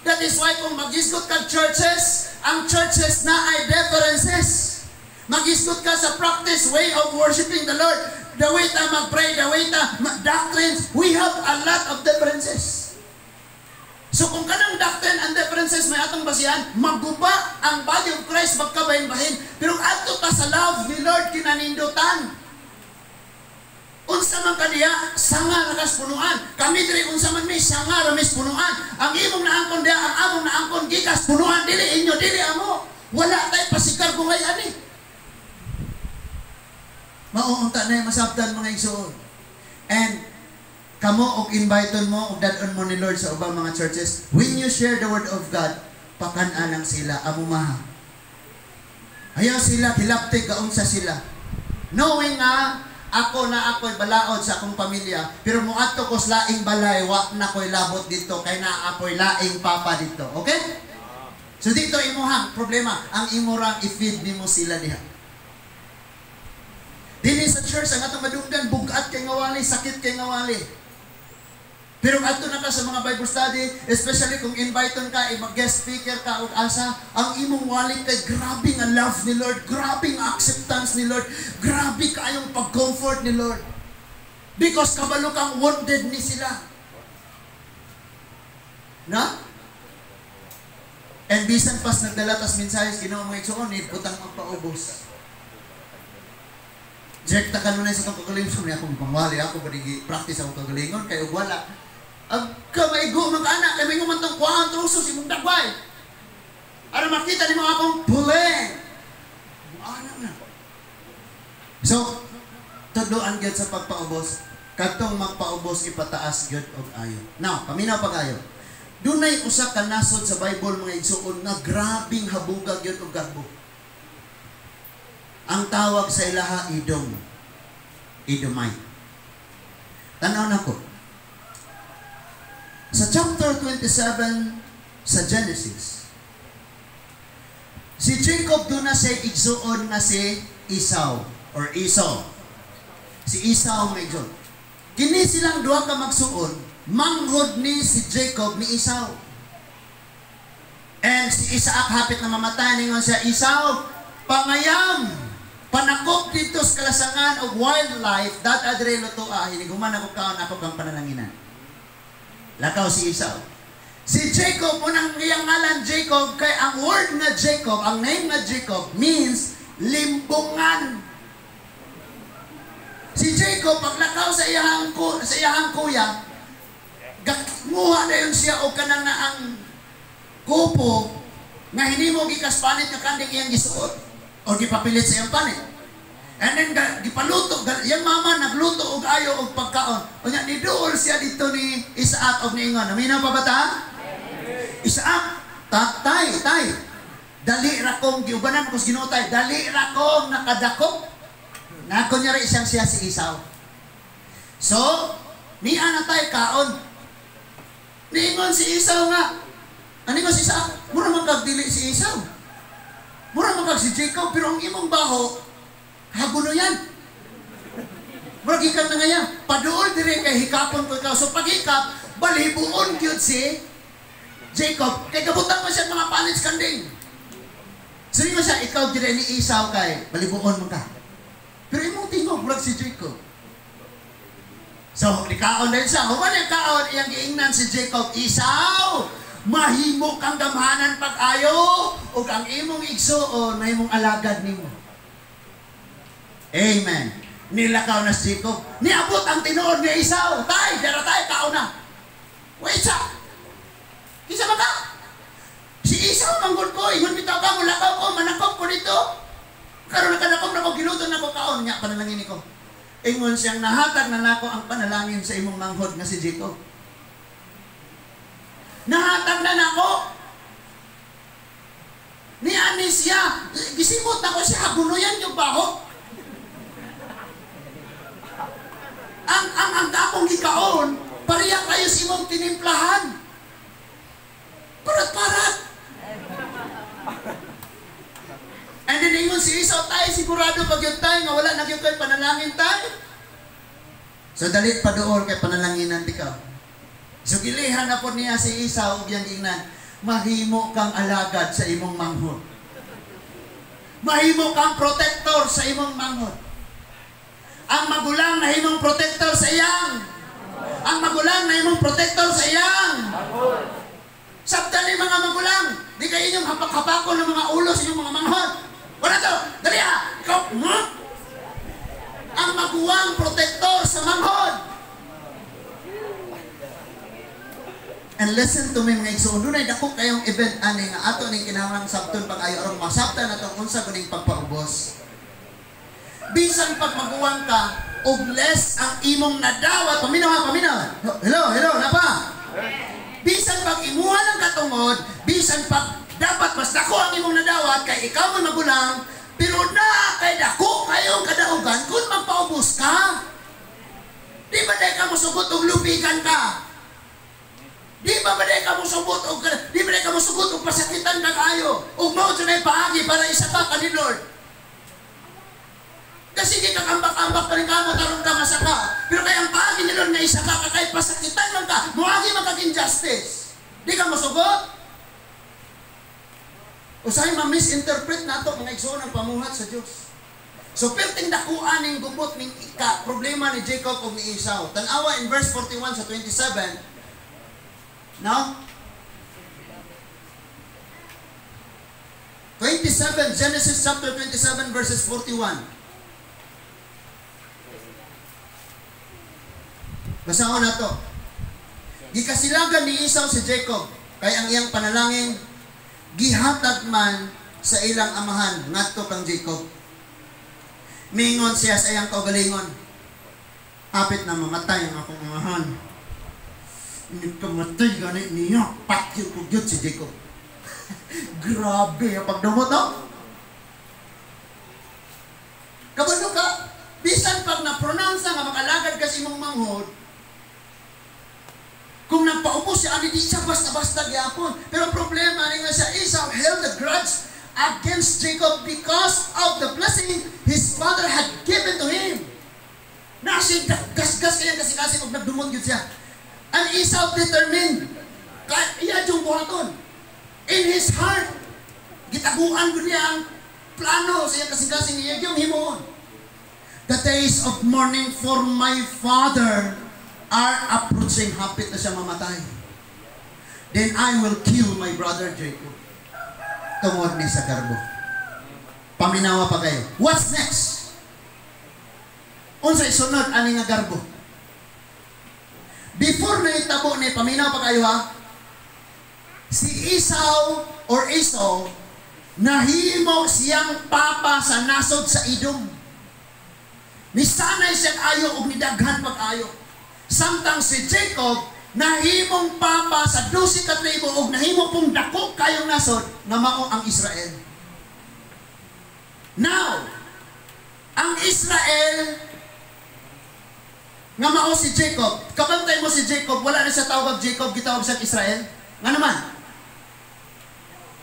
That is why kung mag-isgot ka churches, ang churches na ay differences. Mag-isgot ka sa practice, way of worshiping the Lord, the way ta mag-pray, the way ta doctrines, we have a lot of differences. So kung kanang doctrine and differences may atong basihan, maguba ang body of Christ magkabahin-bahin. Pero ato ta sa love ni Lord kinanindutan. Unsa man kaniya, sanga rakas punuan. Kami diri unsa man may sanga ramis punuan. Ang imong naangkon dia, ang among naangkon gikas punuan dili inyo, dili amo. Wala tay pasikar bungay ani. Mauunta na yung masabtan mga igsoon. And kamo og inviteon mo og dadon mo ni Lord sa ubang mga churches, when you share the word of God, pakan-a lang sila, amumaha. Ayaw sila hilaptig kaunsa sila. Knowing nga ako'y balaod sa akong pamilya, pero muadto ko sa laing balay, wa na ko'y labot dito kay naa ako'y laing papa dito. Okay? So dito imuhang problema, ang imurang i-feed nimo sila diha. Dili sa church ang atong madunggan bugat kay ngawali, sakit kay ngawali. Pero ato na ka sa mga Bible study, especially kung inviteon ka, mag-guest speaker ka o asa, ang imong wallet kay grabe nga love ni Lord, grabe nga acceptance ni Lord, grabe kayong pag-comfort ni Lord. Because kabalo kang wounded ni sila. Na? And bisan pas nagdalatas mensahes, ginawa mga igsoon, utang magpaubos. Direct ka nun sa itong kagalingon, so niya akong pangwali, ako practice ako kagalingon, kayo wala. Ang kamaigo mga anak, kay may ngumantong kuhaan trusos, imong dagway. Ano makita ni mga akong puleng. Anak na. So, tuduan gyud sa pagpaubos, katong magpaubos ipataas gyud og ayo. Now, paminaw pag-ayo. Dunay usa ka nasod sa Bible mga igsoon nga grabing habuga gyud og garbo. Ang tawag sa ilaha Edom. Edomite. Tanaw na ko. Sa chapter 27 sa Genesis, si Jacob doon na siya igsuon na si Esau or Esau. Si Esau may igsuon. Kini silang duha ka magsuon, manghod ni si Jacob ni Esau. And si Isaac hapit na mamatay ningon siya, Esau, pangayam, panakop dito sa kalasangan og wildlife, that adre lutoa, hiniguman ako kaon ako kang panananginan. Lakaw si Esau. Si Jacob, unang iyang ngalan Jacob, kay ang word na Jacob, ang name na Jacob, means limbungan. Si Jacob, paglakaw sa iyang kuya, nguha na yun siya o kanang na ang kupo nga hindi mo gikaspanit na kanding iyang gisuot o gipapilit sa iyang panit. And then, gipaluto, yung mama nagluto og ayo og pagkaon. O niya, niduol siya dito ni Isaac og niingon. Naminaw pa ba ta? Isaac, tay, dali rakong, giubanan ko sa Ginoo tay, dali rakong nakadakop. Nakunyari siyang siya si Esau. So, niya na tay kaon. Niingon si Esau nga. Ano nga si Isaac? Mura magkagdili si Esau. Mura magkag si Jacob, pero ang imong baho, haguno yan. Magikap na nga yan. Paduol dire kay hikapon ko ikaw. So paghikap, balibuon yun si Jacob. Kay kabutan mo siya mga panits kanding. So mo siya, ikaw dire ni Esau kay balibuon mo ka. Pero imong tingog, vlog si Jacob. So, likaon din siya. Human yung kaon, iyang giingnan si Jacob, Esau, mahimo kang gamhanan pag-ayo o kang imong igsuon, mahimong alagad nimo. Amen. Nilakaw na si Jacob. Niabot ang tinuod ni Esau. Tay, dara tay, kaon na. Wait siya. Kisa ba ka? Si Esau manggol ko. Ingon bitaw ka, mulakaw ko, manakop ko dito. Karoon na kanakop na ko, giluto na ko kaon. Nya, panalangin ko. Ingon siyang nahatag na nako ang panalangin sa imong manghod nga si Jacob. Nahatag na nako. Niya ani siya. Gisimot na ko siya, gunuyan yung baho. Ang akong gikaon, pariya kayo si mong tinimplahan. Parat-parat. And then ingon si Esau tayo, sigurado pag yun tayo, nga wala na yun kayo panalangin tayo. So dalit pa doon kay panalanginan di ka. So gilihan na po niya si Esau, yung ingnan, mahimo kang alagad sa imong manghod. Mahimo kang protector sa imong manghod. Ang magulang na himong protector sa iyang. Ang magulang na himong protector sa iyang. Sabta ni mga magulang, di kayo inyong hapak-hapakon ng mga ulo sa inyong mga manghod. Wala to, dali ha, ikaw, ang maguwang protector sa manghod. And listen to me mga igsoon, doon ay dako kayong event ani nga ato ning kinahanglang sabton pag ayo aron masabtan atong unsa kuning pagpaubos. Bisan pag maguwang ka og less ang imong nadawat, paminaw. Hello, napa? Bisan pag imuha ng katungod, bisan pag dapat mas dako ang imong nadawat kay ikaw man magulang, pero na kay dako kayong kadaugan kung magpaubos ka. Di ba dahil ka musugot og lupigan ka? Di ba dahil ka musugot og pasakitan kang ayo? Og mao sa may paagi para isa ka ni Lord. Kasi di ka kambak-ambak pa rin ka mo tarong ka masaka. Pero kaya ang paagi ni Lord na isa ka kahit pasakitan man ka, muagi magka-injustice. Di ka musugot? Usahay ma-misinterpret na ito mga igsoon ang pamuhat sa Diyos. So, perting dakuan ng gubot ng problema ni Jacob o ni Esau. Tanawa in verse 41 sa 27. No? 27, Genesis chapter 27 verses 41. Basahon na to. Gikasilagan ni Esau si Jacob, kaya ang iyang panalangin, gihatag man sa ilang amahan, ngadto kang Jacob. Mingon siya sa iyang kaugalingon, apit na mamatay ang akong amahan. Hindi ka matay ganit niya, patyo ko yun si Jacob. Grabe ang pagdumot, no? Kabalo ka, bisan pag na-pronounce nga makalagad ka si mong manghod, kung nagpaubos siya, hindi siya basta-basta gyapon. Pero problema nga siya, Esau held a grudge against Jacob because of the blessing his father had given to him. Nasi gas-gas kaya kasi kung nagdumot yun siya. And Esau determined, iya yung buhaton. In his heart, gitaguan ko niya ang plano sa iyang kasing-kasing niya yung himoon. The days of mourning for my father are approaching. Hapit na siya mamatay. Then I will kill my brother Jacob. Tungod ni sa garbo. Paminawa pa kayo. What's next? Unsay sunod ani nga garbo? Before na itabo ni paminawa pa kayo ha. Si Esau nahimo siyang papa sa nasod sa Edom. Nisanay siyang ayo ug nidaghan pag-ayo. Samtang si Jacob nahimong papa sa 12 ka tribo ug nahimo pong dako kayong nasod nga mao ang Israel. Now, ang Israel nga mao si Jacob, kabantay mo si Jacob, wala na siya tawag Jacob, gitawag siya Israel. Nga naman?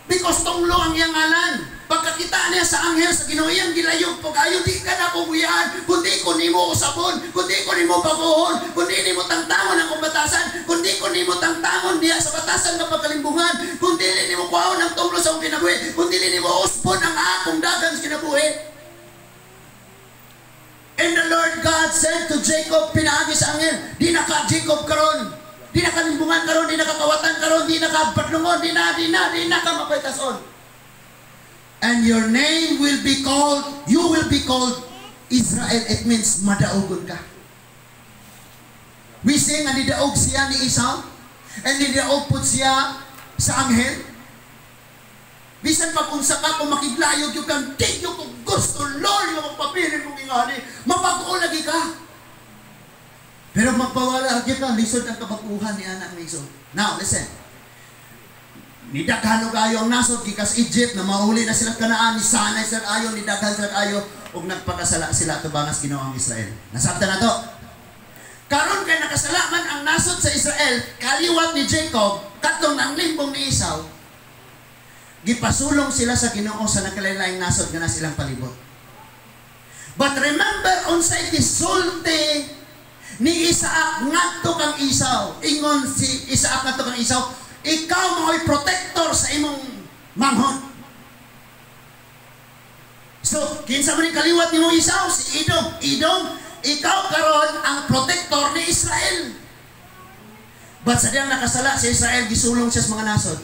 Because tunglo ang iyang ngalan. Pagkakita niya sa anghel sa Ginoo iyang gilayog pag-ayo, di ka na puguyan, kundi ko nimo usabon, kundi ko nimo paguhon, kundi nimo tangtangon ang kumbatasan, kundi ko nimo tangtangon diya sa batasan ng pagkalimbungan, kundi nimo kuhaon ang tunglo sa akong kinabuhi, kundi nimo usbon ang akong dagan sa kinabuhi. And the Lord God said to Jacob, pinaagi sa anghel, di na ka Jacob karon, di na kalimbungan karon, di na kakawatan karon, di na kapatlungon, di na ka mapaytason. And your name will be called, you will be called Israel. It means madaugon ka. We say nga nidaog siya ni Esau, and nidaog po siya sa anghel. Bisan pag unsa ka kung makiglayog yung kang di yung kung gusto, Lord, yung magpapirin mong ingani, mapag-o lagi ka. Pero magpawala lagi ka, lisod ang kabakuhan ni anak ni Esau. Now, listen. Nidaghan og ayo ang nasod gikas Egypt na mauli na sila Kanaan, ni sanay sila ayo, nidaghan sila ayo ug nagpakasala sila tubangas Ginoo ang Israel. Nasabtan na to. Karon kay nakasala man ang nasod sa Israel, kaliwat ni Jacob, katong ang limbong ni Esau, gipasulong sila sa Ginoo sa nakalain-laing nasod nga na silang palibot. But remember unsay gisulti ni Isaac ngadto kang Esau. Ingon si Isaac ngadto kang Esau, ikaw mao'y protector sa imong manghon. So, kinsa man ni kaliwat nimo Esau? Si Edom. Edom, ikaw karon ang protector ni Israel. But sa diyang nakasala si Israel, gisulong siya sa mga nasod.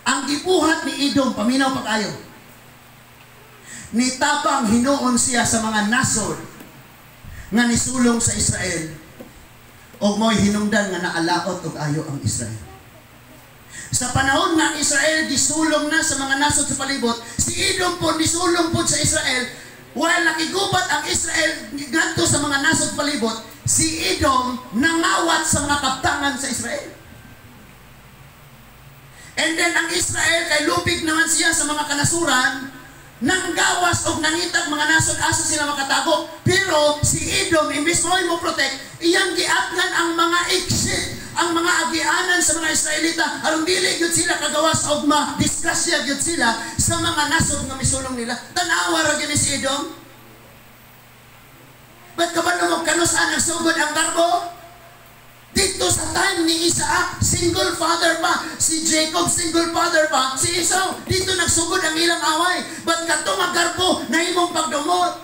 Ang gibuhat ni Edom, paminaw pa kayo. Nitabang hinuon siya sa mga nasod nga nisulong sa Israel. O mo'y hinungdan nga naalaot og ayo ang Israel. Sa panahon ng Israel, gisulong na sa mga nasod sa palibot, si Edom po, nisulong po sa Israel, while nakigubat ang Israel ngadto sa mga nasod sa palibot, si Edom nangawat sa mga kaptangan sa Israel. And then ang Israel, kay lupig naman siya sa mga kanasuran, nanggawas o nangitag mga nasod, asa sila makatago. Pero si Edom, imbis mo protect, iyang giatnan ang mga exit, ang mga agianan sa mga Israelita, aron dili gyud sila kagawas og ma-disgrasya gyud sila sa mga nasod nga misulong nila. Tanawa ra gyud si Edom. Ba't ka ba naman kanusan ang sugod ang garbo? Dito sa time ni Isaac, single father pa. Si Jacob, single father pa. Si Esau, dito nagsugod ang ilang away. Ba't ka ito maggarbo na imong pagdumot?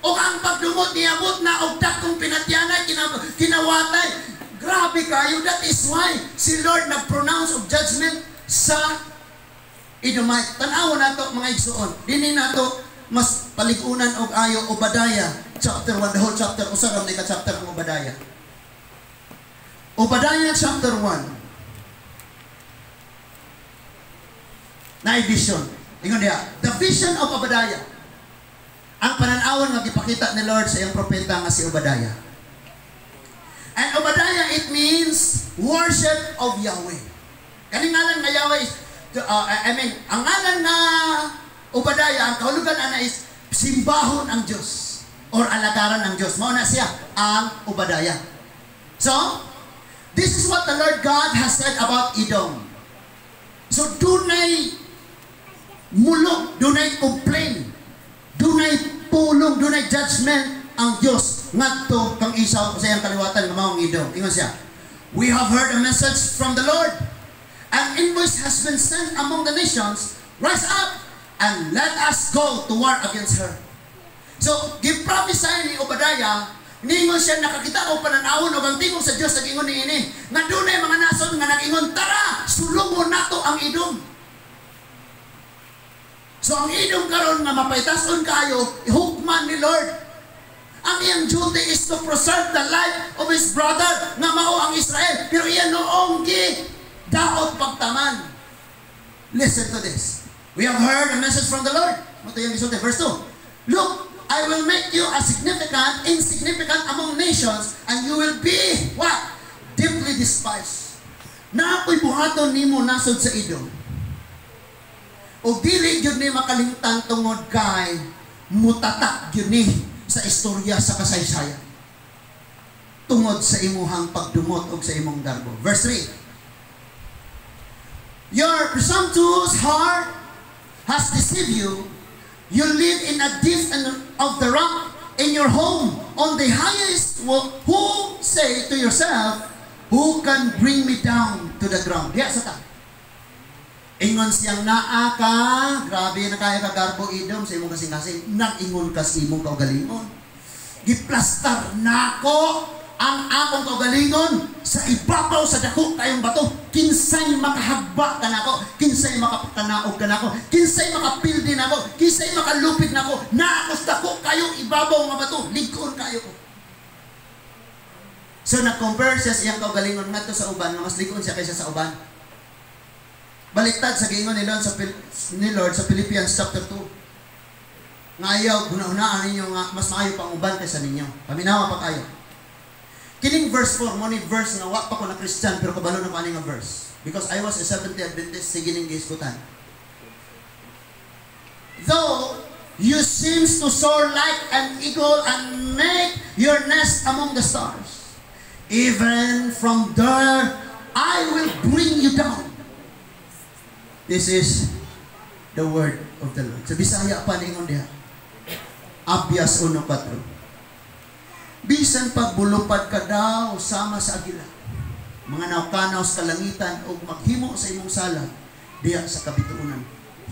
O ang pagdumot niabot na og dakong pinatyanay, kinawatay. Grabe kayo. That is why si Lord nag-pronounce of judgment sa Edomite. Tanawa na ito mga igsuon. Dini na ito mas paligunan og ayo Obadiah chapter 1, the whole chapter. Usaram na ka-chapter ng Obadiah. Obadiah chapter 1. Na vision. Ingon niya, the vision of Obadiah. Ang pananawon nga gipakita ni Lord sa iyang propeta nga si Obadiah. And Obadiah, it means worship of Yahweh. Kaning ngalan nga Yahweh, ang ngalan nga Obadiah, ang kahulugan ana is simbahon ang Diyos or alagaran ng Diyos. Mao na siya ang Obadiah. So, this is what the Lord God has said about Edom. So, dunay mulog, dunay complain, dunay pulong, dunay judgment ang Diyos ngadto kang Esau sa iyang kaliwatan nga maong Edom. Ingon siya, we have heard a message from the Lord. An invoice has been sent among the nations. Rise up and let us go to war against her. So, giprophesy ni Obadiah, ningon siya nakakita o pananawon o ang tingog sa Diyos nag-ingon ni ini. Nga dunay mga nasod nga nag-ingon, tara, sulungon nato ang Edom. So ang Edom karon nga mapaytason kayo, ihukman ni Lord. Ang iyang duty is to preserve the life of his brother nga mao ang Israel. Pero iyan noong daot pagtaman. Listen to this. We have heard a message from the Lord. Ito yung gisulti, verse 2. Look, I will make you a insignificant among nations, and you will be, what? Deeply despised. Na ako'y buhaton nimo nasod sa Edom. O dili yun ni makalimtan tungod kay mutatak yun ni sa istorya sa kasaysayan. Tungod sa imuhang pagdumot o sa imong garbo. Verse 3. Your presumptuous heart has deceived you. You live in a deep of the rock in your home on the highest. Who say to yourself, who can bring me down to the ground? Diya sa ta. Ingon siyang naa ka, grabe na kaya ka garbo Edom sa imong kasing-kasing. Nag-ingon ka sa imong kaugalingon. Giplastar nako ang akong kaugalingon sa ibabaw sa dako kayong bato. Kinsay makahagba ka nako, kinsay makapanaog ka nako, kinsay makapildi nako, kinsay makalupig nako. Naakos dako kayong ibabaw nga bato, ligkoon kayo ko. So nag-compare siya sa iyang kaugalingon ngadto sa uban, mas ligkoon siya kaysa sa uban. Baliktad sa giingon ni Lord sa Philippians chapter 2. Nga ayaw, una-unaan ninyo nga mas maayo pang uban kaysa ninyo. Paminawa pa kayo. Kining verse 4, mo ni verse nga wa pa ko na Christian pero kabalo na ko ani nga verse. Because I was a Seventh-day Adventist, sige ning gisgutan. Though you seems to soar like an eagle and make your nest among the stars, even from there I will bring you down. This is the word of the Lord. Sa Bisaya pa ningon diha. Abias 1:4. Bisan pagbulupad ka daw sama sa agila, mga nawkanaw sa kalangitan o maghimo sa imong sala diya sa kabituunan,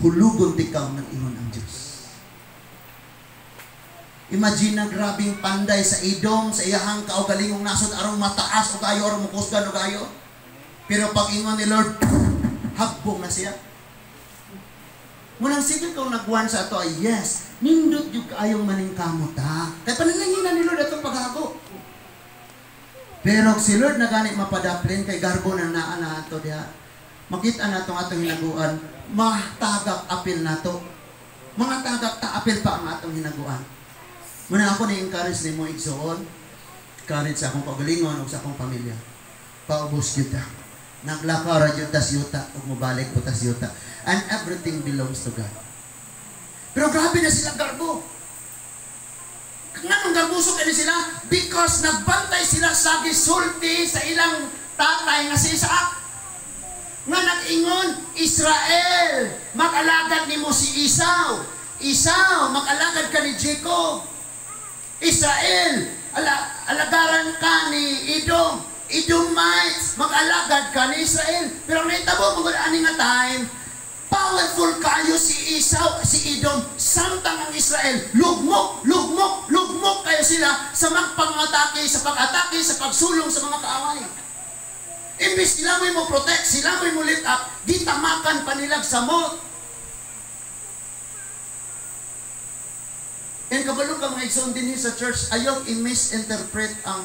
hulugon tikaw ng ingon ang Diyos. Imagine na grabing panday sa Edom, sa iyahang kaugalingong nasod arong mataas o kayo, arong mukusgan o kayo. Pero pag ingon ni Lord, habong na siya. Munang sige kung nagwan sa ato ay yes, nindot yung kaayong maningkamot ha. Kaya pananangina ni Lord atong paghago. Pero si Lord na ganit mapadaplin kay garbo na naa na ato diha. Makita na itong atong hinaguan, matagak apil na to. Mga tagak ta apil pa ang atong hinaguan. Muna ako na-encourage ni mo igsoon, encourage sa akong pagalingon o sa akong pamilya. Paubos kita. Naglakara yun tas yuta, o mabalik po tas yuta. And everything belongs to God. Pero grabe na silang garbo. Nga nung garbusok na sila, because nagbantay sila sa gisulti sa ilang tatay nga si Isaac. Nga nag-ingon, Israel, mag-alagad ni mo si Esau. Esau, mag-alagad ka ni Jacob. Israel, alagaran ka ni Edom. Edomites, mag-alagad ka ni Israel. Pero naitabo mo ani nga time, powerful kayo si Esau, si Edom, samtang ang Israel, lugmok kayo sila sa magpangatake, sa pag-atake, sa pagsulong sa mga kaaway. Imbis sila mo protect, sila mo lift up, gitamakan pa nilag sa mot. And kabalo ka mga igsoon din sa church, ayaw i-misinterpret ang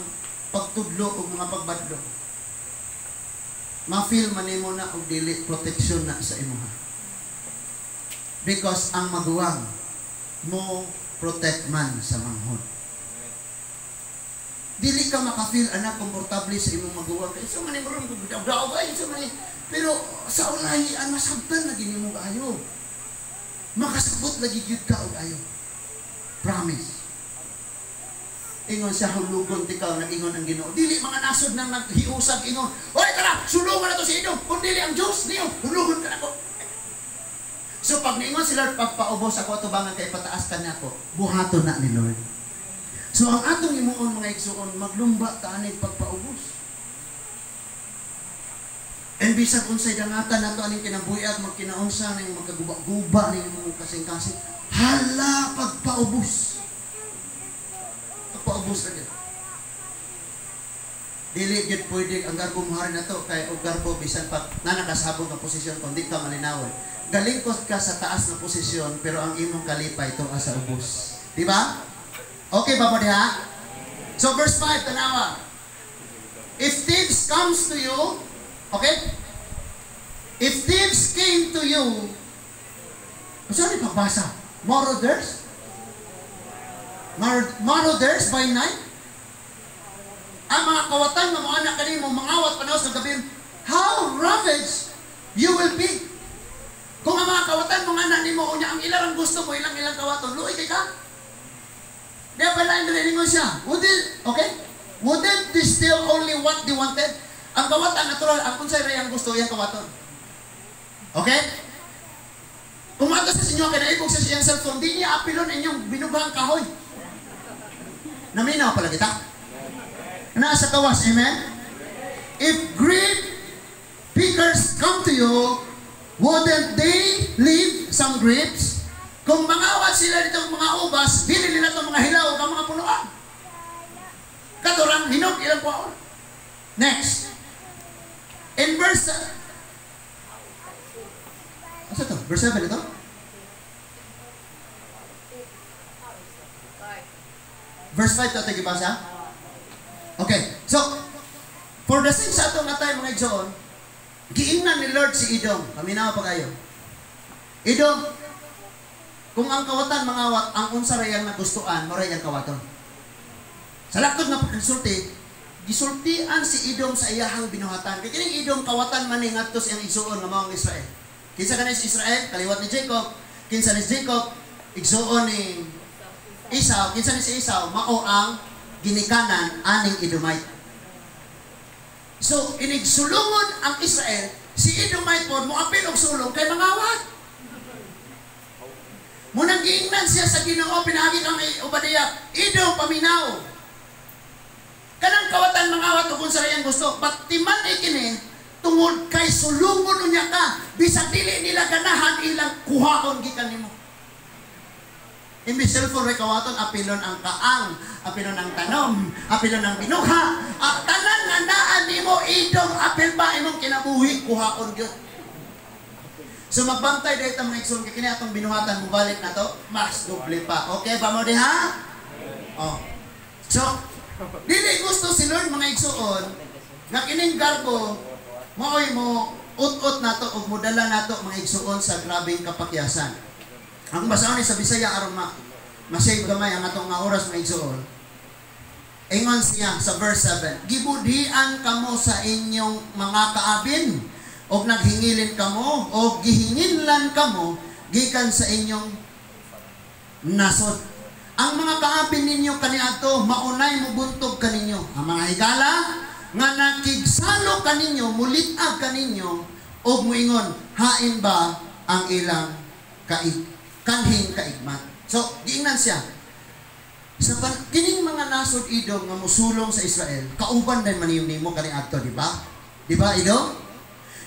pagtudlo o mga pagbadlo. Ma-feel man mo na og dili protection na sa imuha. Because ang maguwang mo protect man sa manghod. Dili ka maka-feel anak komportable sa imong maguwang. Kaya sa man imong daw ay sa man. Pero sa ulay ang masabtan na gini mo ayo. Makasabot lagi gyud ka og ayo. Promise. Ingon siya hulugon tikaw nag-ingon ang Ginoo. Dili mga nasod nang naghiusag ingon. Oy tara, sulungan na to si Edom. Kung dili ang Diyos niyo, hulugon ka na ko. So pag niingon sila pagpaubos ako atubangan kay pataas ka na ako, buhaton na ni Lord. So ang atong imuon mga igsoon, maglumba ta aning pagpaubos. And bisag unsay dangatan nato aning kinabuhi-ag magkinaunsa ning magkaguba-guba ning imong kasing-kasing. Hala pagpaubos. Pagpaubos na din. Dili gid pwede ang garbo mo na to kay og garbo bisan pag nanakasabog nga posisyon kun di ka malinawon. Galingkot ka sa taas na posisyon pero ang imong kalipay to asa ubos. Di ba? Okay ba mo diha? So verse 5 tanawa. If thieves comes to you, okay? If thieves came to you, saan ni pagbasa? Marauders? Marauders by night? Ang mga kawatan ng mga anak kanimo, mangawat panaw sa gabi, how ravaged you will be. Kung ang mga kawatan mga anak nimo unya ang ilang gusto mo, ilang kawaton, luoy kay ka. Di ba lain rin mo siya? Wouldn't this still only what they wanted? Ang kawatan natural, ang unsay ray ang gusto, yung kawaton. Okay? Kung ato sa inyo, kinaibog sa siyang cellphone, di niya apilon inyong binubahang kahoy. Naminaw pala kita. Nasa kawas, amen? If grape pickers come to you, wouldn't they leave some grapes? Kung mangawat sila dito mga ubas, dili nila itong mga hilaw o mga punuan. Katurang hinog ilang kwaon. Next. In verse asa to? Verse 7 ito? Verse 5 ito tayo gibasa? Okay. So, for the sake sa atong natay mga igsoon, giingnan ni Lord si Edom. Paminawa pa kayo. Edom, kung ang kawatan mangawat, ang unsa ray ang nagustuhan, mo ray ang kawaton. Sa lakod na pagkonsulti, gisultian si Edom sa iyahang binuhatan. Kaya kining Edom kawatan man ning adto sa iyang igsuon nga mao ang Israel. Kinsa kanang Israel kaliwat ni Jacob, kinsa ni Jacob igsuon ni Esau, kinsa ni si Esau mao ang ginikanan aning Edomite. So inigsulungon ang Israel, si Edomite po moapil og sulong kay mangawat. Munang giingnan siya sa Ginoo pinaagi kang Obadiah, Edom paminaw. Kanang kawatan mangawat ug unsa iyang gusto, batiman kini tungod kay sulungon unya ka, bisag dili nila ganahan ilang kuhaon gikan nimo. Imbis cellphone ray kawaton, apilon ang kaang, apilon ang tanom, apilon ang binuha, at tanan nga naan nimo Edom, apil ba imong kinabuhi kuhaon gyud. So magbantay dahil itong mga igsoon, kini atong binuhatan mo balik na to, mas doble pa. Okay ba mo diha? Oh. So, dili gusto si Lord mga igsoon, nga kining garbo, maoy mo, ut-ut na to, o mudala na to mga igsoon sa grabing kapakyasan. Ang basahon ni sa Bisaya, aron ma-save gamay ang atong nga oras mga igsoon. Ingon siya sa verse 7, gibudian kamo sa inyong mga kaabin, o naghingilin kamo, o gihinginlan kamo, gikan sa inyong nasod. Ang mga kaapin ninyo kaniadto, maunay mo buntog kaninyo. Ang mga higala, nga nakigsalo kaninyo, mulitag kaninyo, o muingon, hain ba ang ilang kanhing kaigmat. So, giingnan siya. Sa kining mga nasod Edom nga musulong sa Israel, kauban din maniyong nimo kaniadto, di ba? Di ba, Edom?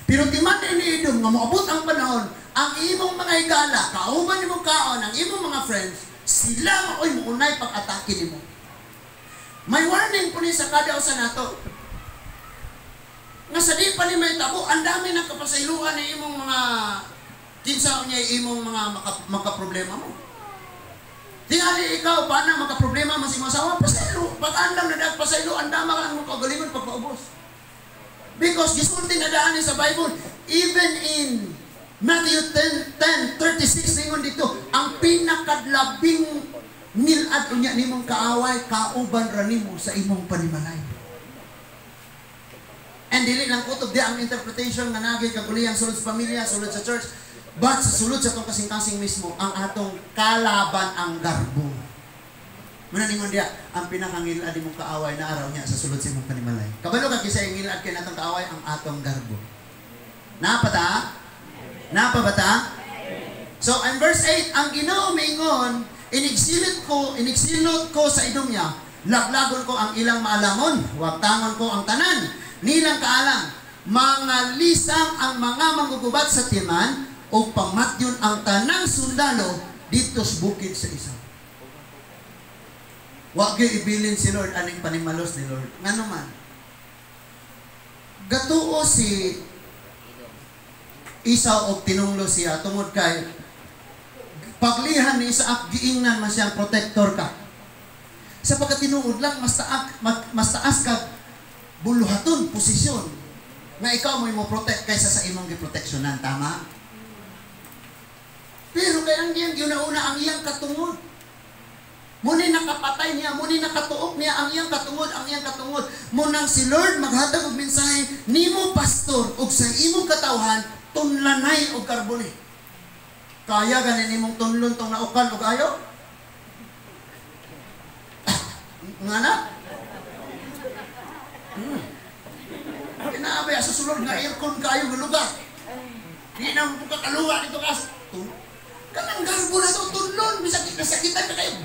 Pero timan ni Edom nga moabot ang panahon, ang imong mga higala, kauban nimong kaon, ang imong mga friends, sila maoy muunay pag-atake nimo. May warning po ni sa kada usa nato. Nga sa di pa ni may tabo, ang dami ng kapasayloan ni imong mga kinsa unya imong mga makaproblema mo. Tingali ikaw paano makaproblema mo si masawa pasaylo, pag-andam na dag pasaylo, andama ka ang kagalingon pagpaubos. Because gisulti na daan sa Bible, even in Matthew 10:36 ningon dito, ang pinakadlabing nilad unya nimong kaaway, kauban ra nimo sa imong panimalay. And dili lang kutob di ang interpretation nga nagay kagulihan sulod sa pamilya, sulod sa church, but sa sulod sa atong kasing-kasing mismo, ang atong kalaban ang garbo. Muna ningon dia, ang pinakangilad imong kaaway na araw niya sa sulod sa imong panimalay. Kabalo ka kisay ngilad kay natong kaaway ang atong garbo. Napata? Napabata? So, in verse 8, ang Ginoo mingon, inigsilot ko sa Edom niya, laglagon ko ang ilang maalamon, wagtangon ko ang tanan, nilang kaalam, mga lisang ang mga manggugubat sa timan, o pamatyon ang tanang sundalo dito sa bukid sa isa. Wag gyud ibilin si Lord aning panimalos ni Lord. Ngano man? Gatuo si Esau og tinunglo siya tungod kay paglihan ni Isaac giingnan man siyang protector ka. Sa pagkatinuod lang mas taas ka buluhaton posisyon nga ikaw mo protect kaysa sa imong giproteksyonan, tama? Pero kaya ang iyang giuna-una ang iyang katungod. Muni nakapatay niya, muni nakatuok niya ang iyang katungod, Munang si Lord maghatag og mensahe nimo pastor ug sa imong katawhan tunlanay og karbon. Kaya ganin nimong tunlon tong naukan og ayo? Ngana? Kinaabay sa sulod nga aircon kayo nga lugar. Di na mo kakaluwa dito kas. Kanang garbo na to tunlon bisag nasakitan ka kayo.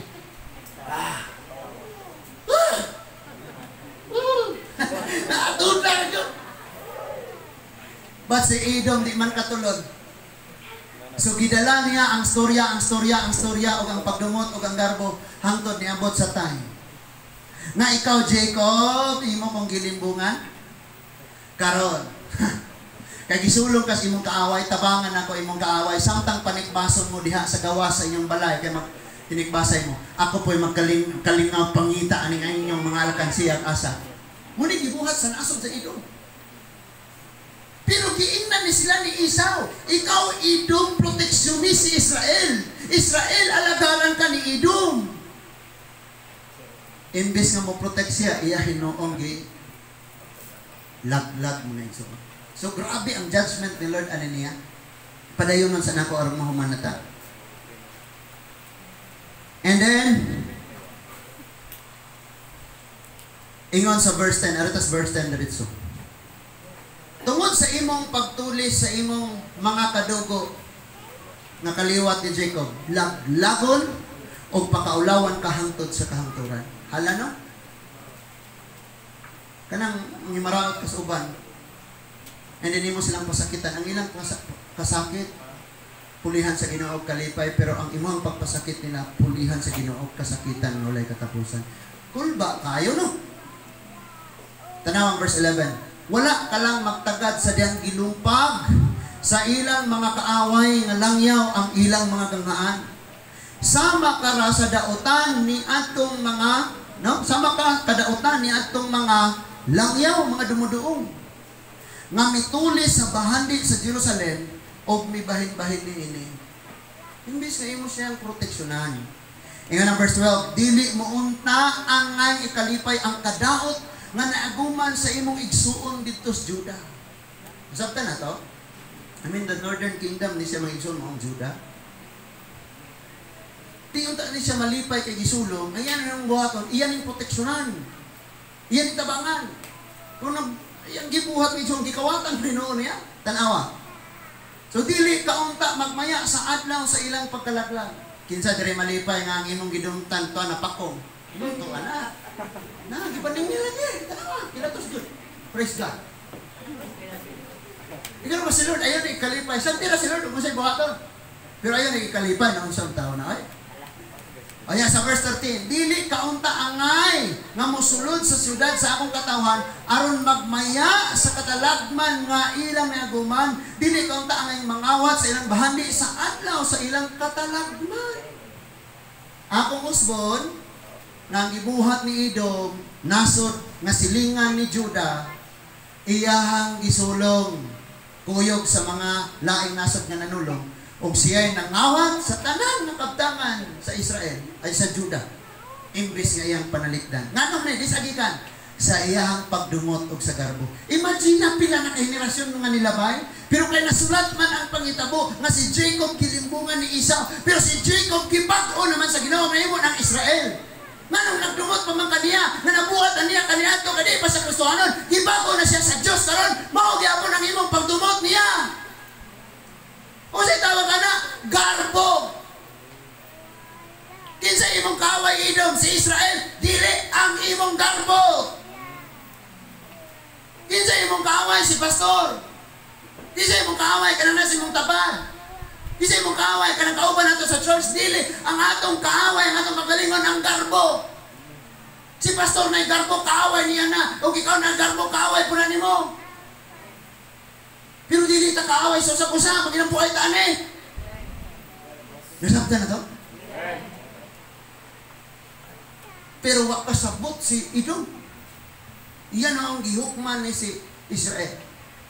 Naatun na yun. But si Edom di man katulod. So gidala niya ang storya o ang pagdumot o ang garbo hangtod niabot sa time. Na ikaw Jacob, imo kong gilimbungan karon. Kay gisulong kas imong kaaway, tabangan ako imong kaaway, samtang panikbason mo diha sa gawa sa inyong balay kay tinikbasay mo. Ako po'y magkalingaw pangita aning inyong mga alkansiya at asa. Muni gibuhat sa nasod sa Edom. Pero giingnan ni sila ni Esau. Ikaw Edom, proteksionis si Israel. Israel alagaran ka ni Edom. Imbes nga mo protect siya, iya hinoong Laglag mga igsoon. So grabe ang judgment ni Lord ano niya. Padayon man sa nako aron mahumanata. And then ingon sa verse 10, aritas verse 10 diretso. Tungod sa imong pagtulis sa imong mga kadugo nga kaliwat ni Jacob, laglagon o pakaulawan kahangtod sa kahangturan. Hala no? Kanang ngimaraot kas uban. And then mo silang pasakitan. Ang ilang kasakit, pulihan sa Ginoo kalipay, pero ang imong pagpasakit nila, pulihan sa Ginoo kasakitan walay katapusan. Kulba kayo no? Tanawang verse 11. Wala ka lang magtagad sa diyang gilumpag sa ilang mga kaaway nga langyaw ang ilang mga gangaan. Sama ka ra sa dautan ni atong mga sama ka kadautan ni atong mga langyaw, mga dumuduong nga mitulis sa bahandi sa Jerusalem o mibahin-bahin ni ini. Imbis na imo siyang proteksyonan. Ingon ang verse 12, dili mo unta angay ikalipay ang kadaot nga naaguman sa imong igsuon dito sa Juda. Sabta na to? I mean, the northern kingdom ni siya mga igsuon mo ang Juda. Di unta ni siya malipay kay gisulong, ayan ang buhaton, iyan yung proteksyonan. Iyan yung tabangan. Kung yung gibuhat ni igsuon, gikawatan Ginoo niya, tanawa. So, dili ka unta magmaya sa adlaw sa ilang pagkalaglag. Kinsa dire malipay nga ang imong gidumtan to na pakong. Ito ana. Gibanding nila niya. Tanawa, kilatos good. Praise God. Ikaw ba si Lord, ayaw na ikalipay. Saan tira si Lord, umusay buhaton. Pero ayaw na ikalipay ng isang tao na ay. Ayan sa verse 13, dili kaunta angay nga mosulod sa siyudad sa akong katawhan aron magmaya sa katalagman nga ilang miaguman, dili kaunta angay mangawat sa ilang bahandi sa adlaw sa ilang katalagman. Akong usbon nga gibuhat ni Edom nasod nga silingan ni Juda, iyahang gisulong kuyog sa mga laing nasod nga nanulong. O siya'y nangawat sa tanan ng kabtangan sa Israel, ay sa Juda. Imbis nga iyang panalikdan. Nga nung disagikan, sa iyang pagdumot o sa garbo. Imagine na pila na kahenerasyon nga nilabay, pero kay nasulat man ang pangitabo nga si Jacob kilimbungan ni Esau, pero si Jacob kibag-o naman sa Ginoo nga imo ng Israel. Nga nung nagdumot pa man kaniya, nga nabuhat na niya kaniya ito, kadi pa sa Kristohanon, kibag-o na siya sa Diyos karon, mao gyapon ang imong pagdumot niya. O sa'y tawag ka na, garbo. Kinsa imong kaway Edom si Israel, dili ang imong garbo. Kinsa imong kaway si pastor. Kinsa imong kaway ka na si imong tabad. Kinsa imong kaway ka na kauban nato sa church, dili ang atong kaaway, ang atong magalingon ang garbo. Si pastor na garbo, kaaway niya na. O ikaw na garbo, kaaway po na ni mo. Pero dili ta kaaway sa usa-usa, maginambuhay ta ani. Nasabtan na to? Pero wa kasabot si Edom. Iyan ang gihukman ni si Israel.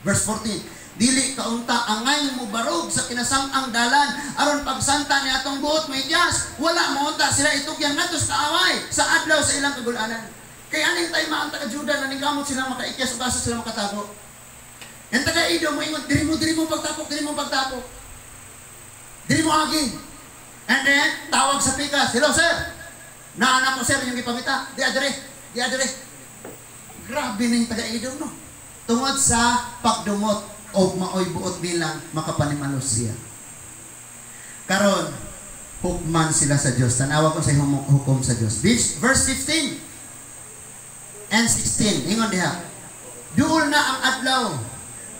Verse 14. Dili kaunta angay mo barog sa kinasang-ang dalan aron pagsanta ni atong buot may Diyas. Wala mo unta sila itugyan natos kaaway sa adlaw sa ilang kagulanan. Kaya aning tayo mga taga-Juda na nigamot sila makaikyas o kaso sila makatago. Yang taga-Edom mo ingon, diri mo pagtapok. Diri mo aging. And then, tawag sa pikas, hello sir, naanak ko sir yung ipamita, di adre. Grabe na yung taga-Edom no. Tungod sa pagdumot o maoy buot bilang makapanimalos siya. Karon, hukman sila sa Diyos. Tanawa ko sa hukom sa Diyos. Verse 15 and 16, ingon diha. Duol na ang adlaw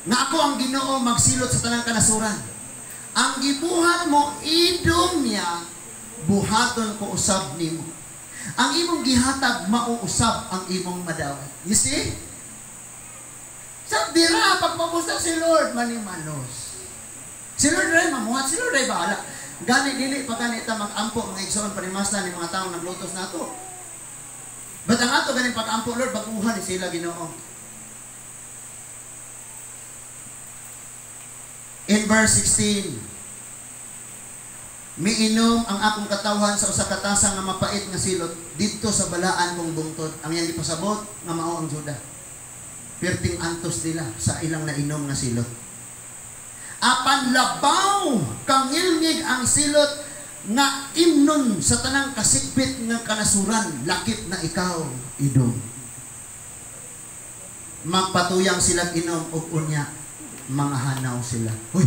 nga ako ang Ginoo magsilot sa tanang kanasuran. Ang gibuhat mo Edom niya, buhaton ko usab nimo. Ang imong gihatag mauusab ang imong madawat. You see? Sa dira pagpapusta si Lord manimalos. Si Lord ray mamuhat, si Lord ray bahala. Gani dili pa kanita mag-ampo mga igsoon panimasta ni mga taong naglutos nato. But ang ato ganing pag-ampo Lord baguhan ni sila Ginoo. In verse 16, miinom ang akong katawhan sa usa ka tasa nga mapait nga silot didto sa balaan kong bungtod. Ang iyang ipasabot nga mao ang Juda. perting antos nila sa ilang nainom nga silot. Apan labaw kangilngig ang silot nga imnon sa tanang kasikbit nga kanasuran, lakip na ikaw, Idom. Magpatuyang silang inom og unya, mga hanaw sila. Hoy,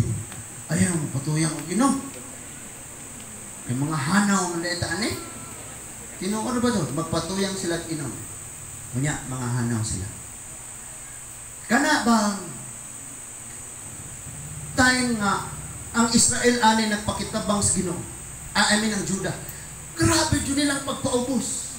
ayaw mo patuyang og inom. Ay mga hanaw na deta ani. Tinuod ba to? Magpatuyang silang inom. Unya, mga hanaw sila. Kana bang time nga ang Israel ani nagpakitabang sa Ginoo? Ang Juda. Grabe yun nilang pagpaubos.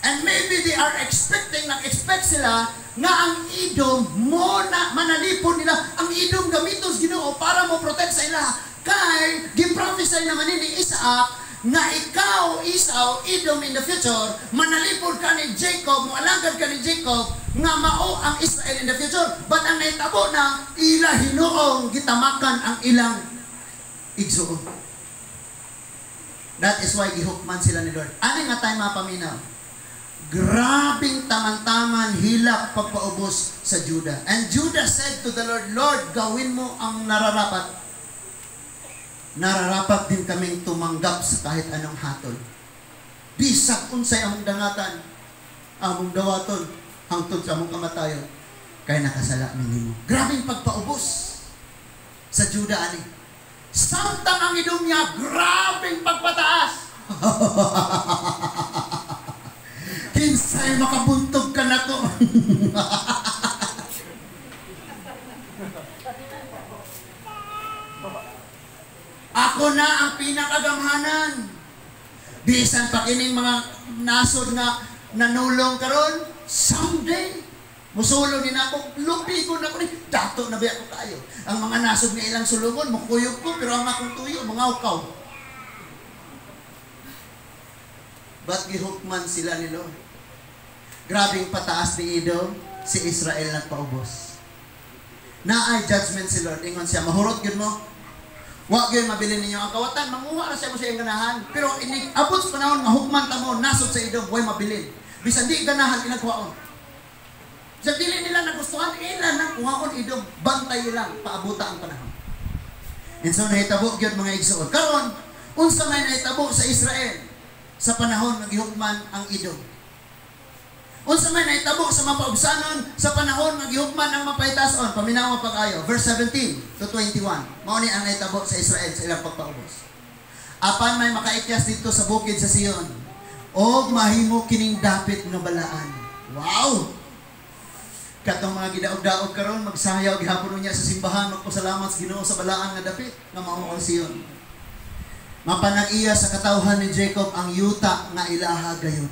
And maybe they are expecting, nag-expect sila nga ang Edom mo na manalipon nila. Ang Edom gamitos Ginoo para mo protect sa ila. Kay, giprophesy naman ni Isaac nga ikaw, Esau, Edom in the future, manalipon ka ni Jacob, mualagad ka ni Jacob, nga mao ang Israel in the future. But ang naitabo na, ila hinuong gitamakan ang ilang igsuon. That is why gihukman sila ni Lord. Ano nga tayo mapaminaw? Grabing taman-taman hilak pagpaubos sa Judah. And Judah said to the Lord, Lord, gawin mo ang nararapat. Nararapat din kaming tumanggap sa kahit anong hatol. Bisag unsay among dangatan, among dawaton, hangtod sa among kamatayon, kay nakasala minimo. Grabing pagpaubos sa Judah ani. Samtang ang Edom niya, grabing pagpataas. Kinsay makabuntog ka na to. Ako na ang pinakagamhanan. Bisan pa kining mga nasod nga nanulong karon, someday musulong din ako, lupigon ako ni dato na biya ko kayo. Ang mga nasod nga ilang sulungon, mukuyog ko, pero ang akong tuyo, mga ukaw. Ba't gihukman sila ni Lord? Grabing pataas ni Edom, si Israel nagpaubos. Naay judgment si Lord, ingon siya, mahurot yun mo. Huwag yun mabili ninyo ang kawatan, manguha na siya mo sa iyong ganahan. Pero abot sa panahon, mahukman tamo, nasod sa Edom, huwag mabilin. Bisan di ganahan, inagwaon. Sa dili nila nagustuhan, ilan ang kuhaon Edom, bantay lang, paabuta ang panahon. And so, nahitabo yun mga igsoon. Karon, unsa may nahitabo sa Israel sa panahon ng gihukman ang Edom. Unsa may nahitabo sa mapaubsanon sa panahon ng gihukman ang mapahitason. Paminawa pag-ayo. Verse 17 to 21. Mao ni ang nahitabo sa Israel sa ilang pagpaubos. Apan may makaikyas dito sa bukid sa Sion, og mahimo kining dapit nga balaan. Wow! Katong mga gidaog-daog karon magsayaw gihapon niya sa simbahan, magpasalamat sa Ginoo sa balaan nga dapit nga mao ang Sion. Mapanag-iya sa katawhan ni Jacob ang yuta nga ilaha gayon.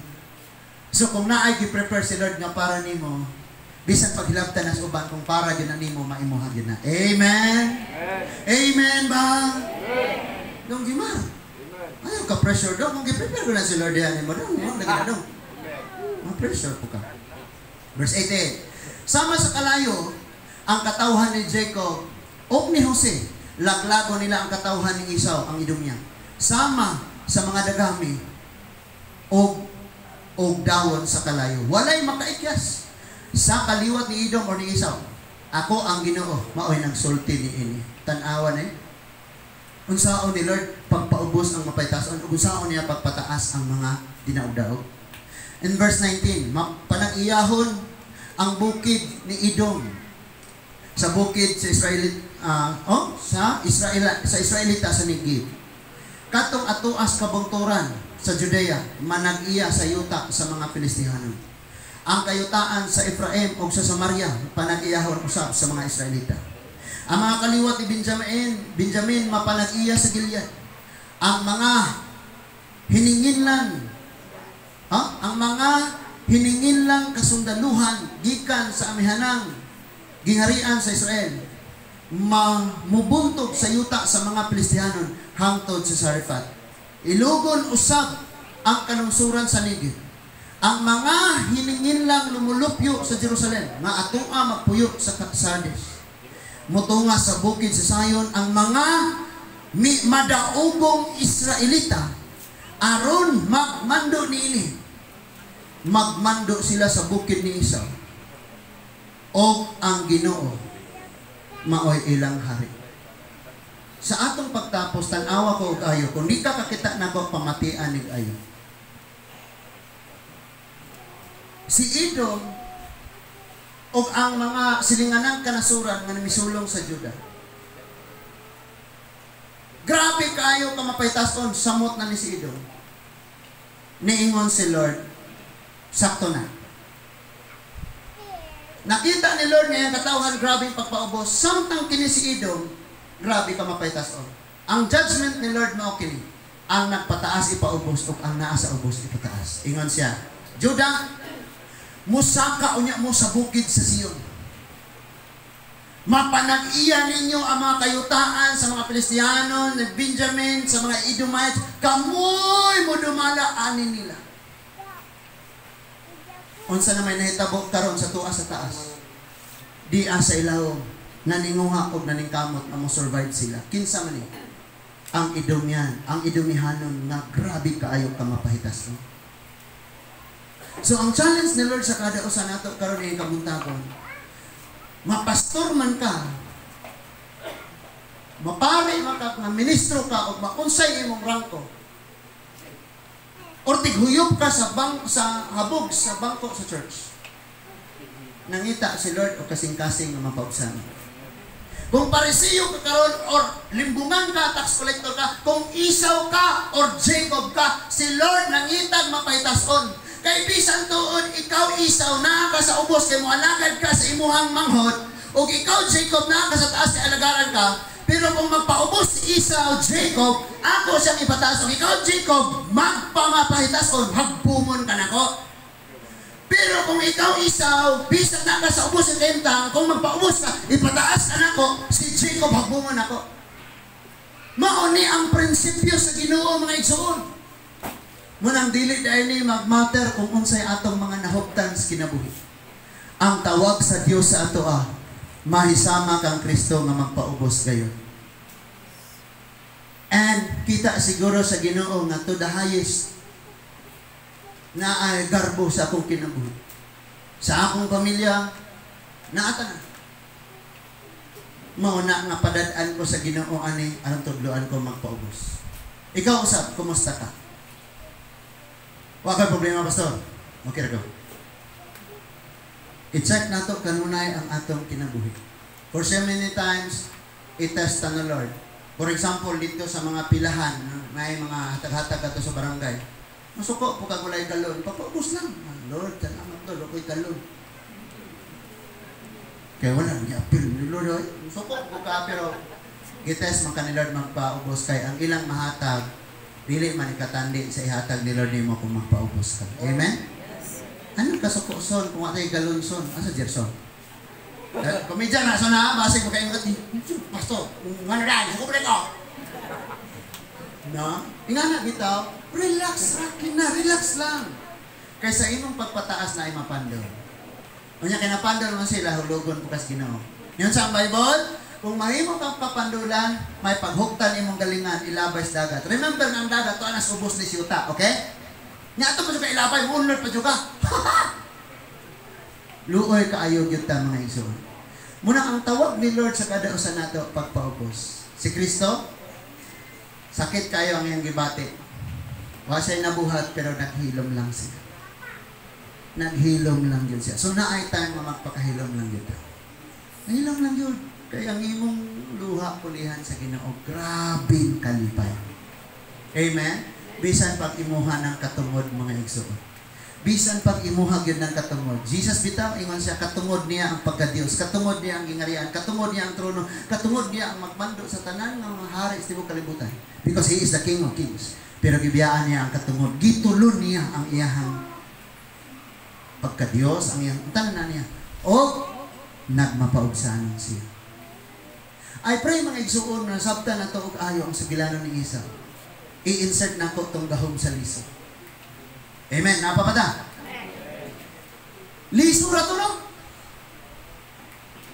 So kung naay gi-prepare si Lord nga para nimo, bisan paghilabtan nas uban kung para gyud nimo maimuha gyud na. Amen. Amen ba? Dong gima. Ayaw ka pressure daw kung gi-prepare ko na si Lord diha nimo dong, lagi na dong. Ma-pressure po ka. Verse 18. Sama sa kalayo, ang katawhan ni Jacob o ni Jose, laglago nila ang katawhan ni Esau, ang Edom niya. Sama sa mga dagami o dawon sa kalayo. Walay makaikyas sa kaliwat ni Edom o ni Esau. Ako ang Ginoo, maoy nagsulti ni ini. Tan-awan unsaon ni Lord pagpaubos ang mapaytason, unsaon niya pagpataas ang mga dinaog-daog. In verse 19, panag-iyahon ang bukid ni Edom sa bukid sa Israelita sa Negev. Katong atuas kabungturan sa Judea, manag-iya sa yuta sa mga Filistihano. Ang kayutaan sa Ephraim o sa Samaria, panag-iyahon usab sa mga Israelita. Ang mga kaliwat ni Benjamin mapanag-iya sa Gilead. Ang mga hininginlan, ang mga hininginlang kasundaluhan gikan sa amihanang gingharian sa Israel, mamubuntog sa yuta sa mga Filistihanon hangtod sa Sarefat. Ilugon usab ang kanungsuran sa Negev. Ang mga hininginlang lumulupyo sa Jerusalem, nga atua magpuyo sa Sardes. Mutunga sa bukid sa Sion ang mga madaugong Israelita aron magmando niini. Magmando sila sa bukid ni Esau. o ang Ginoo maoy ilang hari. Sa atong pagtapos, tanawa ko og ayo, kung di ka kakita na ko, pamatian nig ayo. Si Edom o ang mga silinganang kanasuran nga misulong sa Juda. Grabe kayo kamapaytason, samot na ni si Edom. Niingon si Lord, sakto na. Nakita ni Lord ngayong katawhan, grabe pagpaubos. Samtang kini si Edom, grabe kamapaytason. Ang judgment ni Lord mao kini, ang nagpataas ipaubos o ang naa sa ubos ipataas. Ingon siya, Judah, musaka unya mo sa bukid sa Sion. Mapanag-iya ninyo ang mga kayutaan sa mga Pilistiyano, ni Benjamin, sa mga Edomites, kamoy mo dumala anin nila. Unsa na may nahitabo karon sa tuwa sa taas. Di sa ilaw naninguha og naningkamot na mo survive sila. Kinsa man ni? Ang Edomian, ang Edomihanon nga grabe kaayo ka mapahitas. No? So ang challenge ni Lord sa kada usa nato karon ay kabuntagon. Mapastor man ka, mapare man ka, nga ministro ka o makunsay imong rangko. Or tighuyop ka sa habog sa bangko sa church. Nangita si Lord o kasing-kasing nga mapaubsan. Kung parisiyo ka karon or limbungan ka, tax collector ka, kung Esau ka or Jacob ka, si Lord nangitag mapahitason. Kay bisan tuon ikaw Esau na ka sa ubos kay moalagad ka sa imuhang manghod, o ikaw Jacob na ka sa taas kay alagaran ka. Pero kung magpaubos si Esau, Jacob, ako siyang ipataas. Kung ikaw, Jacob, magpamapahitason, hagbumon ka na ko. Pero kung ikaw, Esau, bisag na ka sa ubos ng kentang, kung magpaubos ka, ipataas ka na ko, si Jacob, hagbumon ako. Mauni ang prinsipyo sa Ginoo mga igsoon. Munang dili dahil ni magmatter kung unsay atong mga nahuptan sa kinabuhi. Ang tawag sa Dios sa ato mahisama kang Kristo nga magpaubos gayon. And kita siguro sa Ginoo nga to the highest na ay garbo sa akong kinabuhi. Sa akong pamilya, naata na. Mauna nga padadaan ko sa Ginoo ani aron tudloan ko magpaubos. Ikaw usab, kumusta ka? Wa kay problema, pastor. Okay ra ko. I-check nato kanunay ang atong kinabuhi. For so many times, i-test ng Lord. For example, dito sa mga pilahan, may mga hatag-hatag ato sa barangay. Masuko po kagulay galon. Papaubos lang. Lord, salamat Lord, ako'y galon. Kaya wala, ni-appeal ni Lord. Masuko po ka, pero i-test man ka ni Lord magpaubos kay ang ilang mahatag, dili man ikatandi sa ihatag ni Lord ni mo kung magpaubos ka. Amen? Ano kasukoson kung atay galonson? Asa Gerson? Komedya na, so na, basig mo kayo ngati. Pastor, ano na, sukupin ko. No? Ingana bitaw, relax rakin na, relax lang. Kaysa imong pagpataas na ay mapandol. Kanya kinapandol mo sila, hulugon po kas Ginoo. Yun sa Bible, kung mahimo kang papandulan, may paghuktan imong galingan, ilabay sa dagat. Remember na ang dagat, ito anas ubos ni Siyuta, okay? Nya ato pa siya ilabay, unlord pa siya ka. Luoy kaayo gyud ta mga igsoon. Muna ang tawag ni Lord sa kada usa nato pagpaubos. Si Kristo, sakit kayo ang iyang gibati. Wa siya nabuhat pero naghilom lang siya. Naghilom lang yun siya. So naay time nga magpakahilom lang yun. Nahilom lang yun. Kaya ang imong luha pulihan sa Ginoo, grabing kalipay. Amen? Bisan pag imuha ng katungod mga igsoon. Bisan pag imuha gyud ng katungod. Jesus bitaw ingon siya katungod niya ang pagka-Dios, katungod niya ang gingarian, katungod niya ang trono, katungod niya ang magmando sa tanan ng mga hari sa tibuok kalibutan. Because He is the King of Kings. Pero gibiyaan niya ang katungod, gitulon niya ang iyahang pagka-Dios, ang iyang tanan niya. O nagmapaubsanon siya. I pray mga igsuon na sabta na to og ayo ang sugilanon ni Esau. I-insert na ko itong gahom sa liso. Amen. Napapata? Lisura to, no?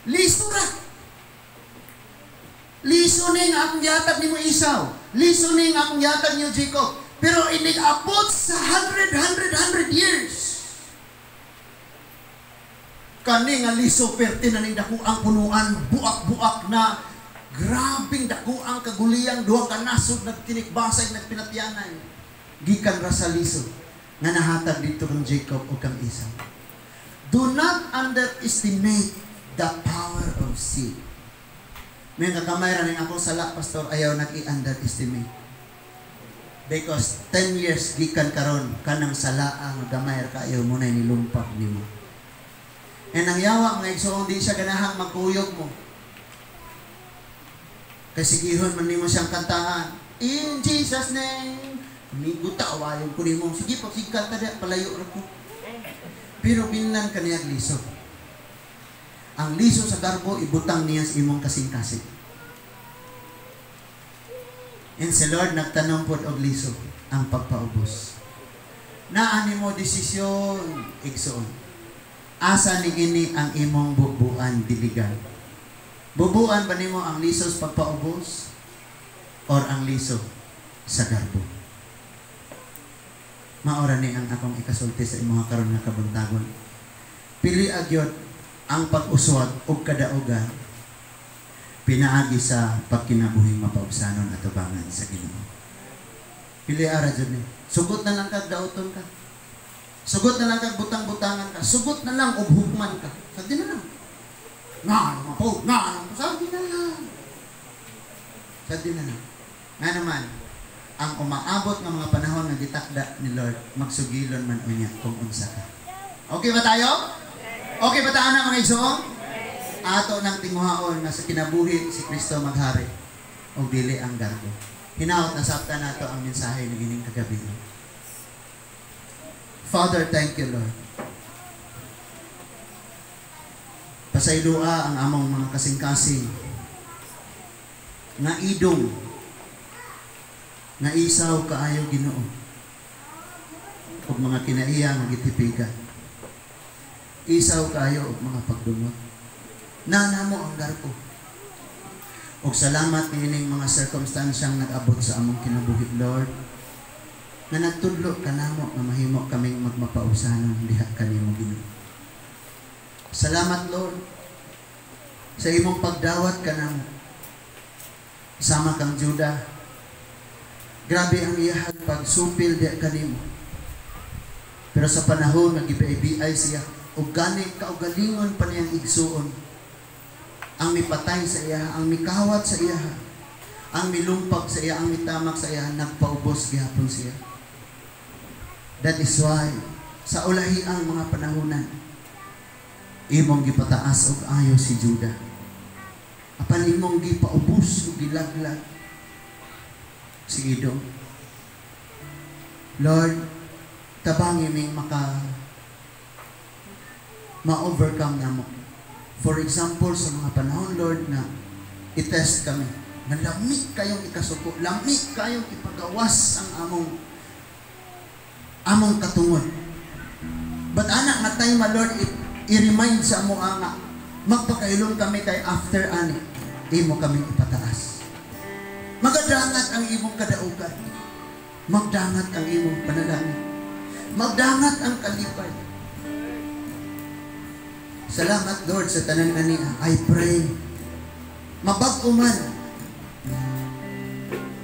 Lisura. Liso ni nga akong yatag ni mo Esau. Liso ni nga akong yatag ni Jacob. Pero inig-abot sa 100 years. Kani nga liso perti na ning dakuang punuan, buak-buak na, grabing dakuang kaguliyang, duha ka nasod, nagtinikbasay, nagpinatyanan. Gikan ra sa liso, nga nahatag dito kang Jacob o kang Esau. Do not underestimate the power of seed. May kakamay ra ning ako sala, pastor, ayaw nag-i-underestimate. Because 10 years gikan karon kanang salaa nga gamay ra kayo mo na nilumpak nimo. And ang yawa mga igsoon, di siya ganahang magkuyog mo. Kasi gihon man nimo siyang kantahan. In Jesus' name. Migo tawayon ko nimo. Sige, pagsigkanta diya, palayo ra ko. Pero binlan kaniyang liso. Ang liso sa garbo, ibutang niya sa imong kasing-kasing. And si Lord nagtanong po og liso, ang pagpaubos. Naani mo desisyon, igsoon. Asa ni ini ang imong bubuan diligan? Bubuan ba nimo ang liso sa pagpaubos or ang liso sa garbo? Maora ni ang akong ikasulti sa imong karon nga kabuntagon. Pili agyod ang pag-uswag og kadaugan pinaagi sa pagkinabuhing mapaubsanon at tubangan sa Ginoo. Pili ara jud ni. Sugot na lang kag dauton ka. Sugot na lang kag butang-butangan ka. Sugot na lang og hukman ka. Sabi na lang. Sabi na lang. Sabi na lang. Nga naman, ang umaabot ng mga panahon na gitakda ni Lord, magsugilon man unya kung unsa ka. Okay ba tayo? Okay ba tayo na mga igsoon? Ato ng tinguhaon na sa kinabuhi si Kristo maghari o dili ang garbo. Hinaot na sabta nato ang mensahe ng ining kagabi. Father, thank you, Lord. Pasaylua ang among mga kasing-kasing nga idong nga isaw kaayo Ginoo ug mga kinaiya nga gitipigan. Isaw kaayo og mga pagdumot. Nanamo ang garpo. Og salamat niining mga circumstansyang nag-abot sa among kinabuhi, Lord. Na nagtudlo kanamo nga mahimo kaming magmapausanon diha kanimo Ginoo. Salamat Lord sa imong pagdawat kanamo. Sama kang Juda. Grabe ang iyahang pagsupil diha kanimo. Pero sa panahon nga gibiay siya ug gani kaugalingon pa niyang igsuon. Ang mipatay sa iya, ang mikawat sa iya, ang milumpag sa iya, ang mitamak sa iya, nagpaubos gihapon siya. That is why, sa ulahi ang mga panahunan, imong gipataas og ayo si Juda. Apan imong gipaubos ug gilaglag si Edom. Lord, tabang iming ma-overcome namo. For example, sa mga panahon, Lord, na i-test kami, na lami kayong ikasuko, lami kayong ipagawas ang among katungod. But anak nga tayo, my Lord, i-remind sa among nga, magpakailong kami kay after ani, imo kami ipataas. Magadangat ang imong kadaugan. Magdangat ang imong panalangin. Magdangat ang kalipay. Salamat, Lord, sa tanan niya. I pray, mabag-o man,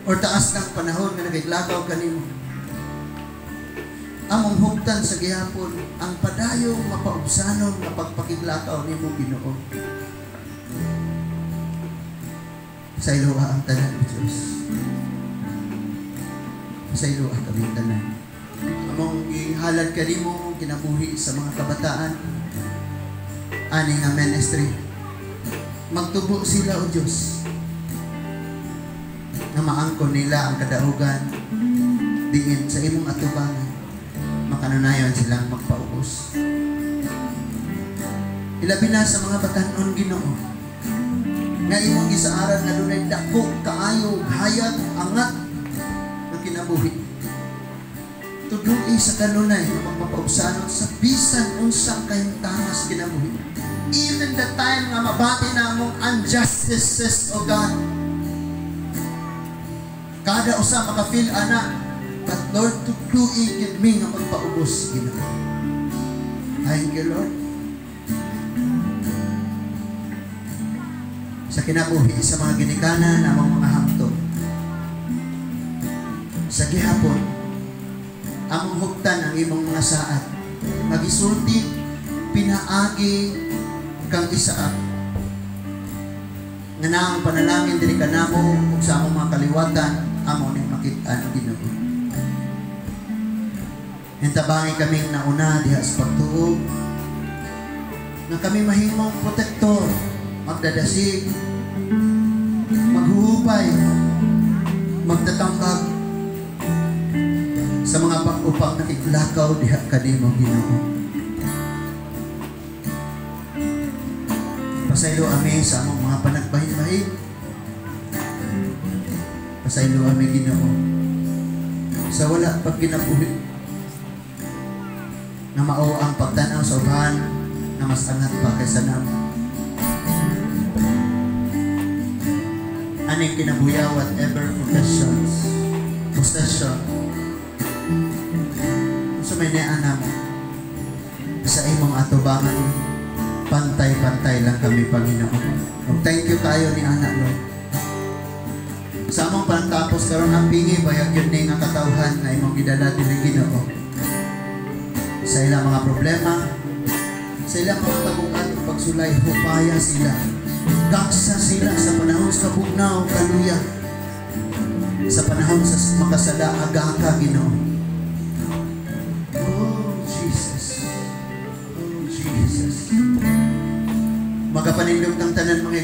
or taas ng panahon na nagiglakaw kanimo. Among hugtan sa gihapon, ang padayong mapaubsanon na pagpakiglakaw nimo Ginoo. Sa iluha ang tanan o Diyos. Sa iluha kaming tanan. Among ihalad kanimo kinabuhi sa mga kabataan, ani nga ministry. Magtubo sila o Diyos na maangkon nila ang kadaugan diin sa imong atubangan. Makananayon silang magpaubos. Ilabi na sa mga batanon Ginoo nga imong gisaaran nga dunay dako kaayo hayag angat ng kinabuhi. Tudloi sa kanunay nga magpapaubsanon sa bisan unsang kahimtangas kinabuhi. Even the time nga mabati na mong injustices o God. Kada usa makafeel ana. But Lord, tudloi gid mi nga magpaubos Ginoo. Thank you, Lord. sa kinabuhi sa mga ginikanan namang mga hamtong. Sa gihapon, among hugtan ang imong mga saad. Magisulti, pinaagi kang Isaak. Nga na ang panalangin diri kanamo ug sa among mga kaliwatan, amo ning makit-an Ginoo. Hintabangi kaming nauna diha sa pagtuog, na kami mahimong protektor, magdadasig, maghuhupay, magtatambag sa mga pag-upang nakiglakaw diha kanimo Ginoo. Pasaylo ami sa among mga panagbahin-bahin. Pasaylo ami Ginoo sa wala pag kinabuhi na mao ang pagtanaw sa uban na mas angat pa kaysa namo. Aning kinabuya whatever possession so may neana mo sa imong atubangan, pantay-pantay lang kami Panginoon. Thank you kayo ni anak Lord. Sa among pantapos karon ang pingi bayag yun ni nga katawhan na imong gidala dili Ginoo. Sa ilang mga problema, sa ilang mga tabukan o pagsulay, hupaya sila. Gaksa sila sa panahon sa bugnaw, kaluya. Sa panahon sa makasala, agaka Ginoo. Oh, Jesus. Oh, Jesus. Magapanindog ng tanan mga